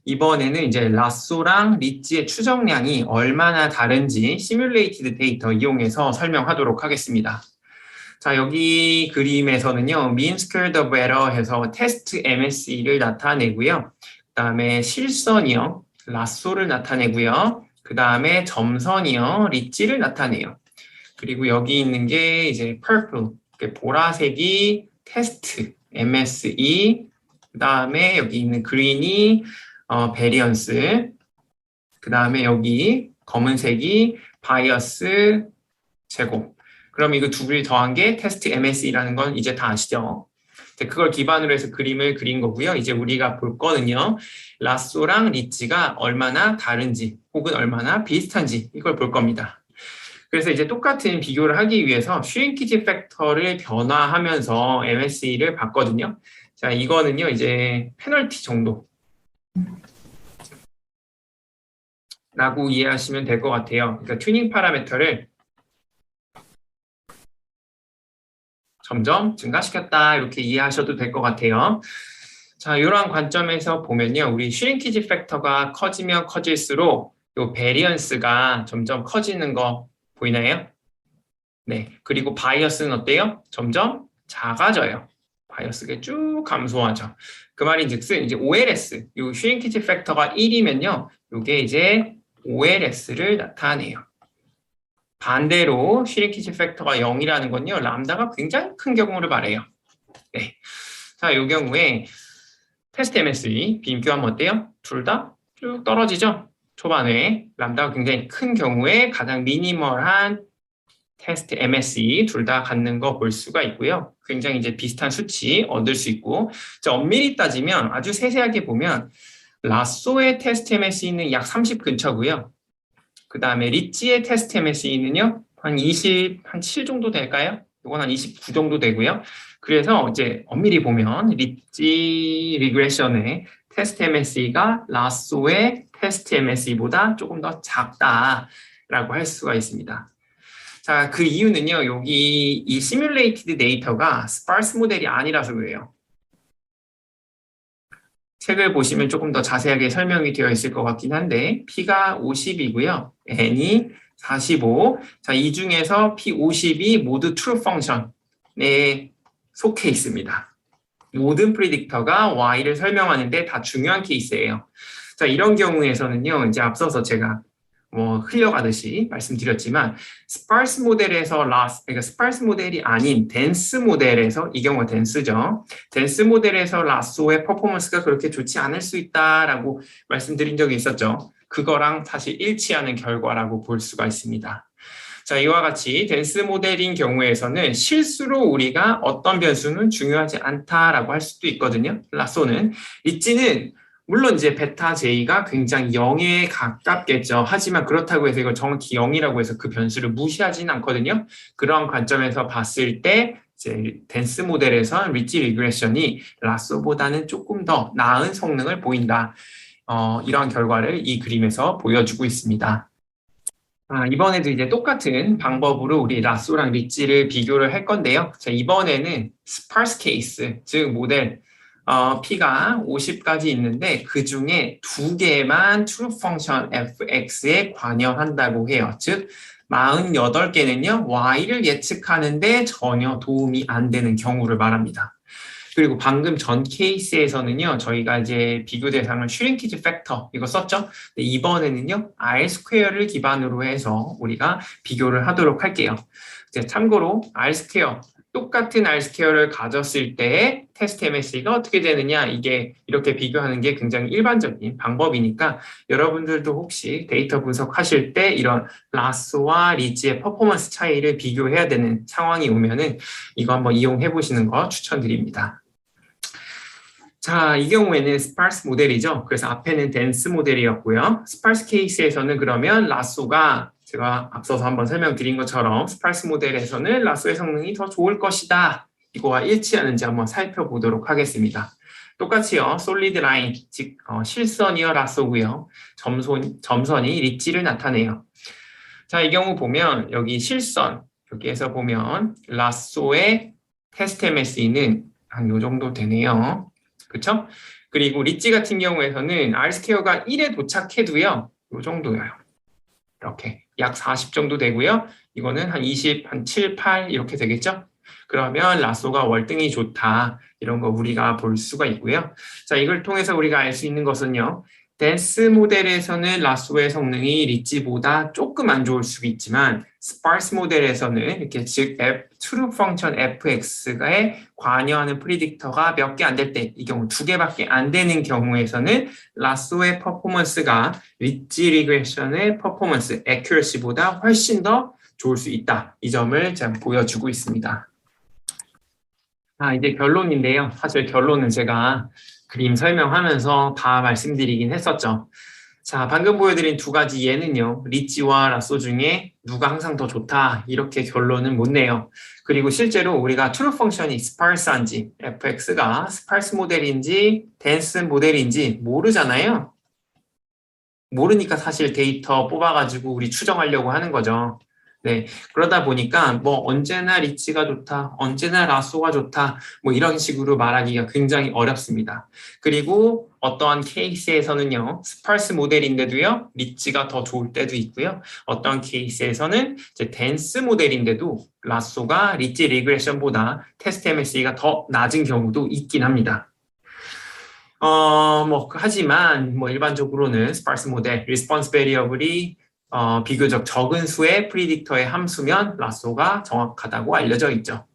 이번에는 이제 라쏘랑 리치의 추정량이 얼마나 다른지 시뮬레이티드 데이터 이용해서 설명하도록 하겠습니다. 자, 여기 그림에서는요, mean squared of error 해서 테스트 MSE를 나타내고요. 그 다음에 실선이요, 라쏘를 나타내고요. 그 다음에 점선이요, 리치를 나타내요. 그리고 여기 있는 게 이제 purple, 보라색이 테스트 MSE, 그 다음에 여기 있는 그린이 베리언스, 그 다음에 여기 검은색이 바이어스 제곱. 그럼 이거 두 개를 더한 게 테스트 MSE라는 건 이제 다 아시죠? 그걸 기반으로 해서 그림을 그린 거고요. 이제 우리가 볼 거는요. 라쏘랑 리치가 얼마나 다른지 혹은 얼마나 비슷한지 이걸 볼 겁니다. 그래서 이제 똑같은 비교를 하기 위해서 슈링키지 팩터를 변화하면서 MSE를 봤거든요. 자, 이거는요. 이제 페널티 정도 라고 이해하시면 될 것 같아요. 그러니까 튜닝 파라미터를 점점 증가시켰다 이렇게 이해하셔도 될 것 같아요. 자, 이러한 관점에서 보면요. 우리 슈링키지 팩터가 커지면 커질수록 이 베리언스가 점점 커지는 거 보이나요? 네. 그리고 바이어스는 어때요? 점점 작아져요. 바이어스가 쭉 감소하죠. 그 말인즉슨 이제 OLS, 이 슈링키지 팩터가 1이면요. 이게 이제 OLS를 나타내요. 반대로 슈링키지 팩터가 0이라는 건요. 람다가 굉장히 큰 경우를 말해요. 네. 자, 이 경우에 테스트 MSE 비교하면 어때요? 둘 다 쭉 떨어지죠? 초반에 람다가 굉장히 큰 경우에 가장 미니멀한 테스트 MSE 둘 다 갖는 거 볼 수가 있고요. 굉장히 이제 비슷한 수치 얻을 수 있고, 자, 엄밀히 따지면 아주 세세하게 보면 라쏘의 테스트 MSE는 약 30 근처고요. 그 다음에 리치의 테스트 MSE는요, 한 7 정도 될까요? 이건 한 29 정도 되고요. 그래서 이제 엄밀히 보면 리치 리그레션의 테스트 MSE가 라쏘의 테스트 MSE보다 조금 더 작다라고 할 수가 있습니다. 자, 그 이유는요, 여기 이 시뮬레이티드 데이터가 스파르스 모델이 아니라서 그래요. 책을 보시면 조금 더 자세하게 설명이 되어 있을 것 같긴 한데 P가 50이고요. N이 45. 자, 이 중에서 P50이 모두 true function에 속해 있습니다. 모든 프리딕터가 Y를 설명하는데 다 중요한 케이스예요. 자, 이런 경우에서는요. 이제 앞서서 제가 흘려가듯이 말씀드렸지만 스파르스 모델에서 그러니까 스파르스 모델이 아닌 덴스 모델에서 이 경우가 덴스죠. 덴스 모델에서 라쏘의 퍼포먼스가 그렇게 좋지 않을 수 있다라고 말씀드린 적이 있었죠. 그거랑 사실 일치하는 결과라고 볼 수가 있습니다. 자, 이와 같이 덴스 모델인 경우에서는 실수로 우리가 어떤 변수는 중요하지 않다라고 할 수도 있거든요. 라쏘는 리치는 물론 이제 베타 J가 굉장히 0에 가깝겠죠. 하지만 그렇다고 해서 이걸 정확히 0이라고 해서 그 변수를 무시하지는 않거든요. 그런 관점에서 봤을 때 이제 덴스 모델에선 리치 리그레션이 라쏘보다는 조금 더 나은 성능을 보인다. 이런 결과를 이 그림에서 보여주고 있습니다. 이번에도 이제 똑같은 방법으로 우리 라쏘랑 리치를 비교를 할 건데요. 자, 이번에는 스파르스 케이스, 즉 모델 P가 50까지 있는데 그 중에 2개만 true function fx에 관여한다고 해요. 즉 48개는요. y를 예측하는데 전혀 도움이 안 되는 경우를 말합니다. 그리고 방금 전 케이스에서는요. 저희가 이제 비교 대상을 슈링키지 팩터 이거 썼죠. 근데 이번에는요. R2를 기반으로 해서 우리가 비교를 하도록 할게요. 이제 참고로 R2 똑같은 R2를 가졌을 때 테스트 MSE가 어떻게 되느냐 이게 이렇게 비교하는 게 굉장히 일반적인 방법이니까 여러분들도 혹시 데이터 분석하실 때 이런 라쏘와 리치의 퍼포먼스 차이를 비교해야 되는 상황이 오면은 이거 한번 이용해 보시는 거 추천드립니다. 자, 이 경우에는 스파르스 모델이죠. 그래서 앞에는 덴스 모델이었고요. 스파르스 케이스에서는 그러면 라쏘가 제가 앞서서 한번 설명드린 것처럼 스파르스 모델에서는 라쏘의 성능이 더 좋을 것이다. 이거와 일치하는지 한번 살펴보도록 하겠습니다. 똑같이요. 솔리드 라인, 즉 실선이요 라쏘고요. 점선이 리치를 나타내요. 자, 이 경우 보면 여기 실선, 여기에서 보면 라쏘의 테스트 MSE는 한 요 정도 되네요. 그렇죠? 그리고 리치 같은 경우에서는 R스퀘어가 1에 도착해도요. 이 정도예요. 이렇게 약 40 정도 되고요. 이거는 한 20, 한 7, 8 이렇게 되겠죠? 그러면 라쏘가 월등히 좋다. 이런 거 우리가 볼 수가 있고요. 자, 이걸 통해서 우리가 알 수 있는 것은요. 댄스 모델에서는 라쏘의 성능이 리치보다 조금 안 좋을 수 있지만 스파스 모델에서는 이렇게 즉 트루 펑션 fx에 관여하는 프리딕터가 몇 개 안 될 때, 이 경우 2개밖에 안 되는 경우에서는 라쏘의 퍼포먼스가 리치 리그레션의 퍼포먼스, 애큐러시보다 훨씬 더 좋을 수 있다. 이 점을 제가 보여주고 있습니다. 이제 결론인데요. 사실 결론은 제가 그림 설명하면서 다 말씀드리긴 했었죠. 자, 방금 보여드린 두 가지 예는요. 리치와 라쏘 중에 누가 항상 더 좋다. 이렇게 결론은 못 내요. 그리고 실제로 우리가 트루 펑션이 스파르스한지, fx가 스파르스 모델인지, 댄스 모델인지 모르잖아요. 모르니까 사실 데이터 뽑아가지고 우리 추정하려고 하는 거죠. 네, 그러다 보니까 뭐 언제나 리치가 좋다, 언제나 라쏘가 좋다, 뭐 이런 식으로 말하기가 굉장히 어렵습니다. 그리고 어떠한 케이스에서는요, 스파르스 모델인데도요, 리치가 더 좋을 때도 있고요. 어떠한 케이스에서는 이제 댄스 모델인데도 라쏘가 리치 리그레션보다 테스트 MSE가 더 낮은 경우도 있긴 합니다. 하지만 일반적으로는 스파르스 모델, 리스폰스 베리어블이 비교적 적은 수의 프리딕터의 함수면 라쏘가 정확하다고 알려져 있죠.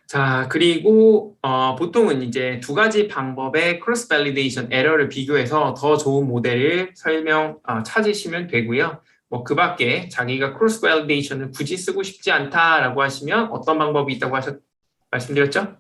자, 그리고 보통은 이제 두 가지 방법의 크로스 밸리데이션 에러를 비교해서 더 좋은 모델을 찾으시면 되고요. 그 밖에 자기가 크로스 밸리데이션을 굳이 쓰고 싶지 않다라고 하시면 어떤 방법이 있다고 말씀드렸죠?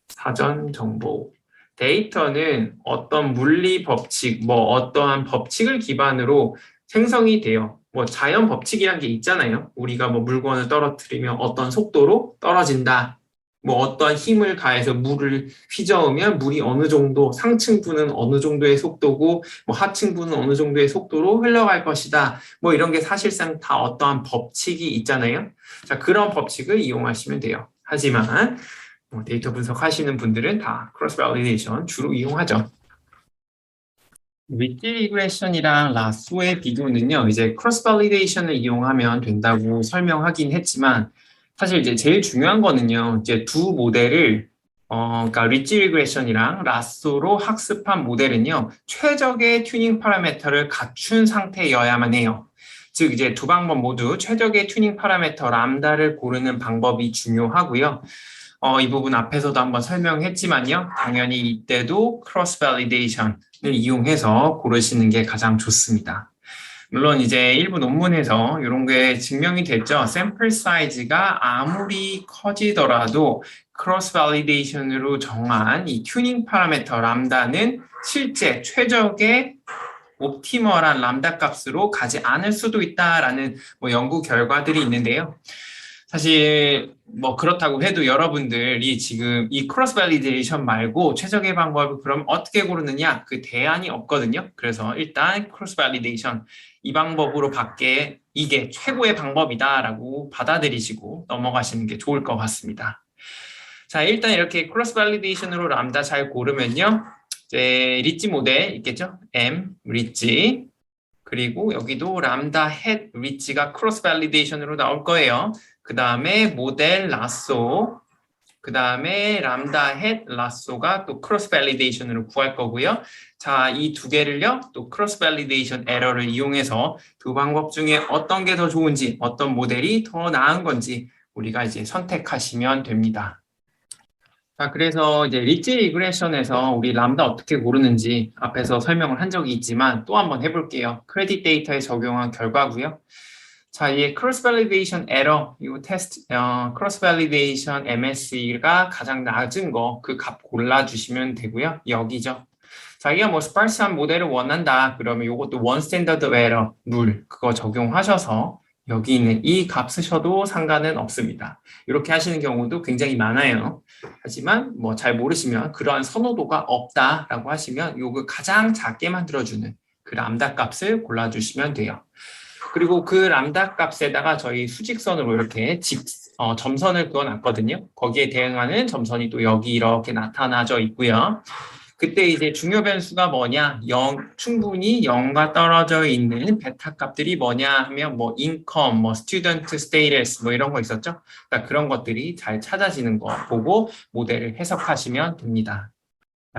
사전 정보. 데이터는 어떤 물리 법칙, 어떠한 법칙을 기반으로 생성이 돼요. 자연 법칙이란 게 있잖아요. 우리가 물건을 떨어뜨리면 어떤 속도로 떨어진다. 어떤 힘을 가해서 물을 휘저으면 물이 어느 정도, 상층부는 어느 정도의 속도고, 하층부는 어느 정도의 속도로 흘러갈 것이다. 이런 게 사실상 다 어떠한 법칙이 있잖아요. 자, 그런 법칙을 이용하시면 돼요. 하지만 데이터 분석하시는 분들은 다 크로스 밸리데이션 주로 이용하죠. 리치 리그레션이랑 라쏘의 비교는요, 이제 크로스 밸리데이션을 이용하면 된다고 설명하긴 했지만, 사실 이제 제일 중요한 거는요, 이제 두 모델을, 그러니까 리치 리그레션이랑 라쏘로 학습한 모델은요, 최적의 튜닝 파라미터를 갖춘 상태여야만 해요. 즉, 이제 두 방법 모두 최적의 튜닝 파라미터 람다를 고르는 방법이 중요하고요. 이 부분 앞에서도 한번 설명했지만요. 당연히 이때도 크로스 밸리데이션을 이용해서 고르시는 게 가장 좋습니다. 물론 이제 일부 논문에서 이런 게 증명이 됐죠. 샘플 사이즈가 아무리 커지더라도 크로스 밸리데이션으로 정한 이 튜닝 파라미터 람다는 실제 최적의 옵티멀한 람다 값으로 가지 않을 수도 있다라는 연구 결과들이 있는데요. 사실 그렇다고 해도 여러분들이 지금 이 크로스 밸리데이션 말고 최적의 방법을 그럼 어떻게 고르느냐, 그 대안이 없거든요. 그래서 일단 크로스 밸리데이션 이 방법으로 밖에 이게 최고의 방법이다라고 받아들이시고 넘어가시는 게 좋을 것 같습니다. 자, 일단 이렇게 크로스 밸리데이션으로 람다 잘 고르면요, 이제 리치 모델 있겠죠? M 리치, 그리고 여기도 람다 헷 리치가 크로스 밸리데이션으로 나올 거예요. 그 다음에 모델 라쏘, 그 다음에 람다 헷 라쏘가 또 크로스 밸리데이션으로 구할 거고요. 자, 이 두 개를요, 또 크로스 밸리데이션 에러를 이용해서 두 방법 중에 어떤 게 더 좋은지, 어떤 모델이 더 나은 건지 우리가 이제 선택하시면 됩니다. 자, 그래서 이제 리치 리그레션에서 우리 람다 어떻게 고르는지 앞에서 설명을 한 적이 있지만 또 한번 해볼게요. 크레딧 데이터에 적용한 결과고요. 자, 이 크로스 밸리데이션 에러, 이 테스트, 크로스 밸리데이션 MSE가 가장 낮은 거, 그 값 골라주시면 되고요. 여기죠. 자기가 스파르스한 모델을 원한다. 그러면 이것도 원 스탠더드 에러 룰, 그거 적용하셔서 여기 있는 이 값 쓰셔도 상관은 없습니다. 이렇게 하시는 경우도 굉장히 많아요. 하지만 잘 모르시면 그러한 선호도가 없다라고 하시면 요거 가장 작게 만들어주는 그 람다 값을 골라주시면 돼요. 그리고 그 람다 값에다가 저희 수직선으로 이렇게 점선을 그어놨거든요. 거기에 대응하는 점선이 또 여기 이렇게 나타나져 있고요. 그때 이제 중요 변수가 뭐냐, 충분히 0과 떨어져 있는 베타 값들이 뭐냐 하면 뭐 income, 뭐 student status 뭐 이런 거 있었죠. 그러니까 그런 것들이 잘 찾아지는 거 보고 모델을 해석하시면 됩니다.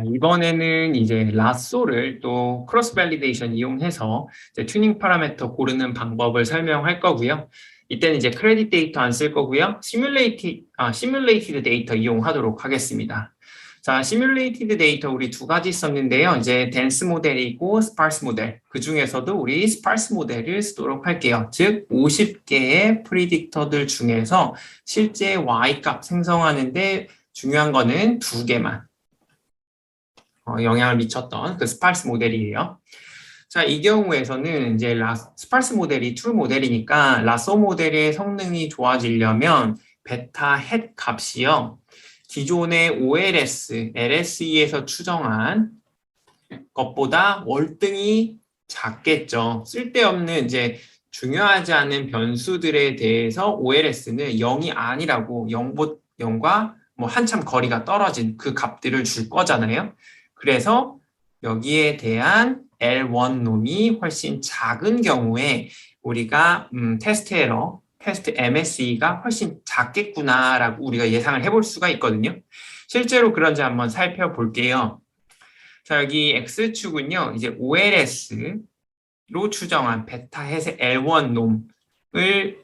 이번에는 이제 라쏘를 또 크로스 밸리데이션 이용해서 이제 튜닝 파라미터 고르는 방법을 설명할 거고요. 이때는 이제 크레딧 데이터 안 쓸 거고요. 시뮬레이티드 데이터 이용하도록 하겠습니다. 자, 시뮬레이티드 데이터 우리 두 가지 썼는데요. 이제 덴스 모델이고 스파르스 모델. 그 중에서도 우리 스파르스 모델을 쓰도록 할게요. 즉, 50개의 프리딕터들 중에서 실제 Y값 생성하는데 중요한 거는 두 개만. 영향을 미쳤던 그 스파르스 모델이에요. 자, 이 경우에서는 이제 스파르스 모델이 툴 모델이니까 라쏘 모델의 성능이 좋아지려면 베타 헷 값이요. 기존의 OLS, LSE에서 추정한 것보다 월등히 작겠죠. 쓸데없는 이제 중요하지 않은 변수들에 대해서 OLS는 0이 아니라고 0과 뭐 한참 거리가 떨어진 그 값들을 줄 거잖아요. 그래서 여기에 대한 L1 놈이 훨씬 작은 경우에 우리가 테스트 에러, 테스트 MSE가 훨씬 작겠구나라고 우리가 예상을 해볼 수가 있거든요. 실제로 그런지 한번 살펴볼게요. 자, 여기 X축은요, 이제 OLS로 추정한 베타 헷의 L1 놈을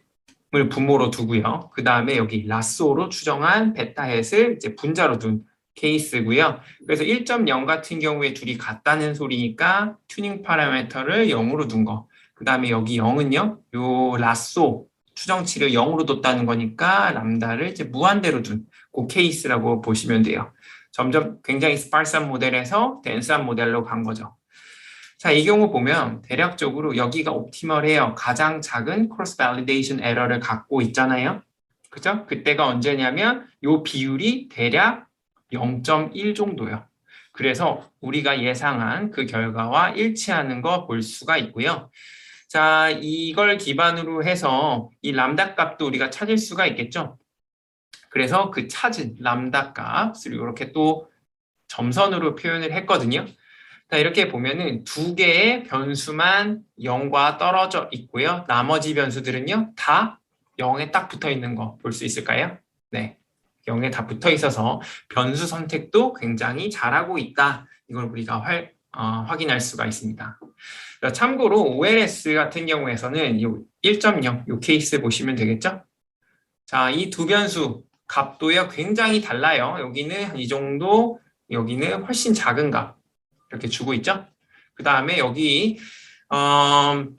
분모로 두고요. 그 다음에 여기 라쏘로 추정한 베타 헷을 이제 분자로 둔 케이스고요. 그래서 1.0 같은 경우에 둘이 같다는 소리니까 튜닝 파라미터를 0으로 둔 거. 그 다음에 여기 0은요, 요 라쏘 추정치를 0으로 뒀다는 거니까 람다를 이제 무한대로 둔 그 케이스라고 보시면 돼요. 점점 굉장히 스파르스한 모델에서 덴스한 모델로 간 거죠. 자, 이 경우 보면 대략적으로 여기가 옵티멀해요. 가장 작은 크로스 밸리데이션 에러를 갖고 있잖아요. 그죠? 그때가 언제냐면 요 비율이 대략 0.1 정도요. 그래서 우리가 예상한 그 결과와 일치하는 거 볼 수가 있고요. 자, 이걸 기반으로 해서 이 람다 값도 우리가 찾을 수가 있겠죠. 그래서 그 찾은 람다 값을 이렇게 또 점선으로 표현을 했거든요. 자, 이렇게 보면은 두 개의 변수만 0과 떨어져 있고요. 나머지 변수들은요, 다 0에 딱 붙어 있는 거 볼 수 있을까요? 네. 0에 다 붙어 있어서 변수 선택도 굉장히 잘하고 있다. 이걸 우리가 확인할 수가 있습니다. 참고로 OLS 같은 경우에서는 1.0, 이 케이스 보시면 되겠죠? 자, 이 두 변수 값도요, 굉장히 달라요. 여기는 이 정도, 여기는 훨씬 작은 값. 이렇게 주고 있죠? 그 다음에 여기,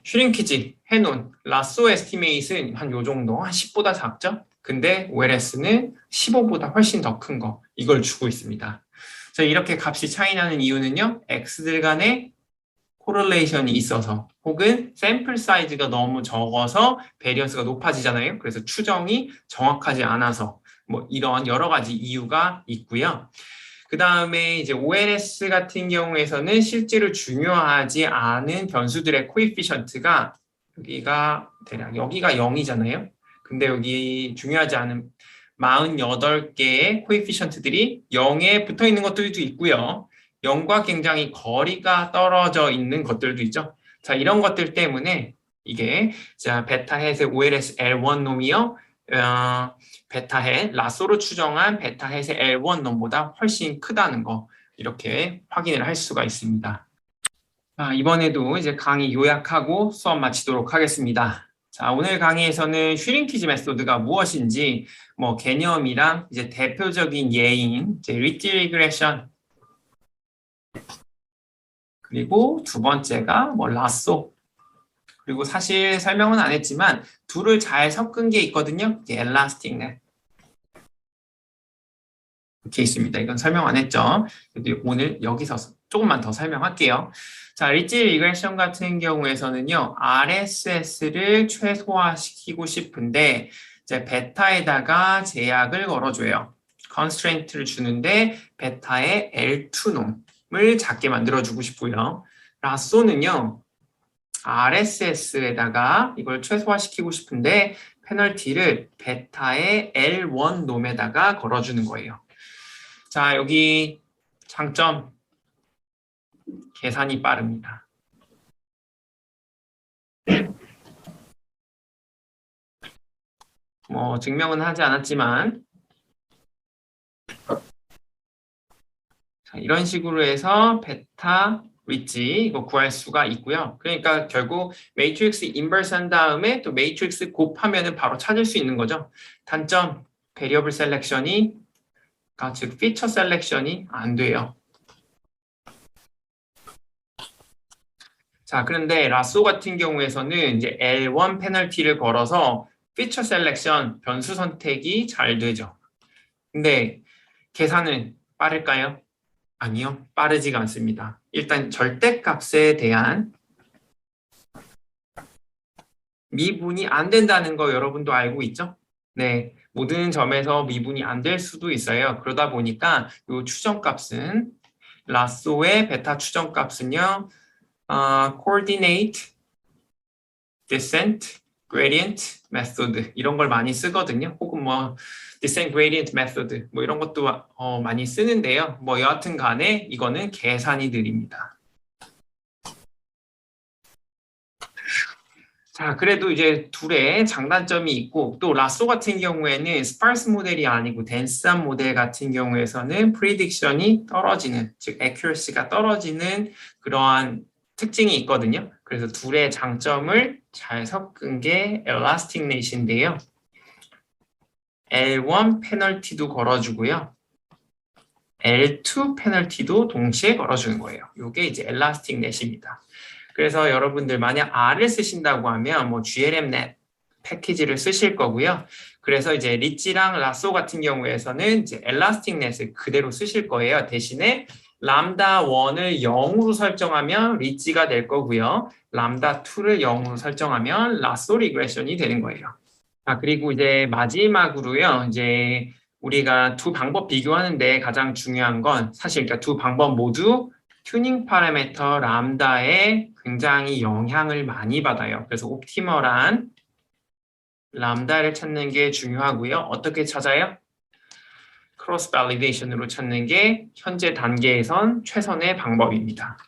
슈링키지 해놓은 라쏘 에스티메이트는 한 요 정도, 한 10보다 작죠? 근데 OLS는 15보다 훨씬 더 큰 거, 이걸 주고 있습니다. 자, 이렇게 값이 차이 나는 이유는요, X들 간의 코릴레이션이 있어서 혹은 샘플 사이즈가 너무 적어서 베리언스가 높아지잖아요. 그래서 추정이 정확하지 않아서 뭐 이런 여러 가지 이유가 있고요. 그 다음에 이제 OLS 같은 경우에서는 실제로 중요하지 않은 변수들의 코에피션트가 여기가 대략 여기가 0이잖아요. 근데 여기 중요하지 않은 48개의 코에피션트들이 0에 붙어 있는 것들도 있고요. 0과 굉장히 거리가 떨어져 있는 것들도 있죠. 자, 이런 것들 때문에 이게 자 베타 헷의 OLS L1 놈이요. 베타 헷, 라쏘로 추정한 베타 헷의 L1 놈보다 훨씬 크다는 거 이렇게 확인을 할 수가 있습니다. 이번에도 이제 강의 요약하고 수업 마치도록 하겠습니다. 자, 오늘 강의에서는 슈링키지 메소드가 무엇인지 뭐 개념이랑 이제 대표적인 예인, 이제 리치 리그레션 그리고 두 번째가 뭐 라쏘 그리고 사실 설명은 안 했지만 둘을 잘 섞은 게 있거든요. 엘라스틱 넷 이렇게 있습니다. 이건 설명 안 했죠. 오늘 여기서 조금만 더 설명할게요. 자, 리치 리그레션 같은 경우에서는요. RSS를 최소화시키고 싶은데 이제 베타에다가 제약을 걸어줘요. constraint를 주는데 베타의 L2 놈을 작게 만들어주고 싶고요. 라쏘는요. RSS에다가 이걸 최소화시키고 싶은데 페널티를 베타의 L1 놈에다가 걸어주는 거예요. 자, 여기 장점, 계산이 빠릅니다. 뭐 증명은 하지 않았지만 자, 이런 식으로 해서 베타 리치 이거 구할 수가 있고요. 그러니까 결국 매트릭스 인버스 한 다음에 또 매트릭스 곱하면은 바로 찾을 수 있는 거죠. 단점, 베리어블 셀렉션이 즉 피처 셀렉션이 안 돼요. 자, 그런데 라쏘 같은 경우에서는 이제 L1 페널티를 걸어서 피처 셀렉션 변수 선택이 잘 되죠. 근데 계산은 빠를까요? 아니요, 빠르지가 않습니다. 일단 절대값에 대한 미분이 안 된다는 거 여러분도 알고 있죠? 네, 모든 점에서 미분이 안 될 수도 있어요. 그러다 보니까 이 추정값은 라쏘의 베타 추정값은요, coordinate, descent, gradient method 이런 걸 많이 쓰거든요. 혹은 뭐 descent gradient method 뭐 이런 것도 많이 쓰는데요. 뭐 여하튼 간에 이거는 계산이 느립니다. 자, 그래도 이제 둘의 장단점이 있고 또 라쏘 같은 경우에는 스파르스 모델이 아니고 덴스한 모델 같은 경우에서는 프리딕션이 떨어지는 즉 accuracy가 떨어지는 그러한 특징이 있거든요. 그래서 둘의 장점을 잘 섞은 게 엘라스틱넷인데요. L1 페널티도 걸어주고요. L2 페널티도 동시에 걸어주는 거예요. 이게 이제 엘라스틱넷입니다. 그래서 여러분들 만약 R을 쓰신다고 하면 뭐 GLMnet 패키지를 쓰실 거고요. 그래서 이제 리치랑 라쏘 같은 경우에서는 이제 엘라스틱넷을 그대로 쓰실 거예요. 대신에 람다 1을 0으로 설정하면 리치가 될 거고요. 람다 2를 0으로 설정하면 라쏘 리그레션이 되는 거예요. 아, 그리고 이제 마지막으로요. 이제 우리가 두 방법 비교하는데 가장 중요한 건 사실 그러니까 두 방법 모두 튜닝 파라미터 람다에 굉장히 영향을 많이 받아요. 그래서 옵티멀한 람다를 찾는 게 중요하고요. 어떻게 찾아요? 크로스 발리데이션으로 찾는 게 현재 단계에선 최선의 방법입니다.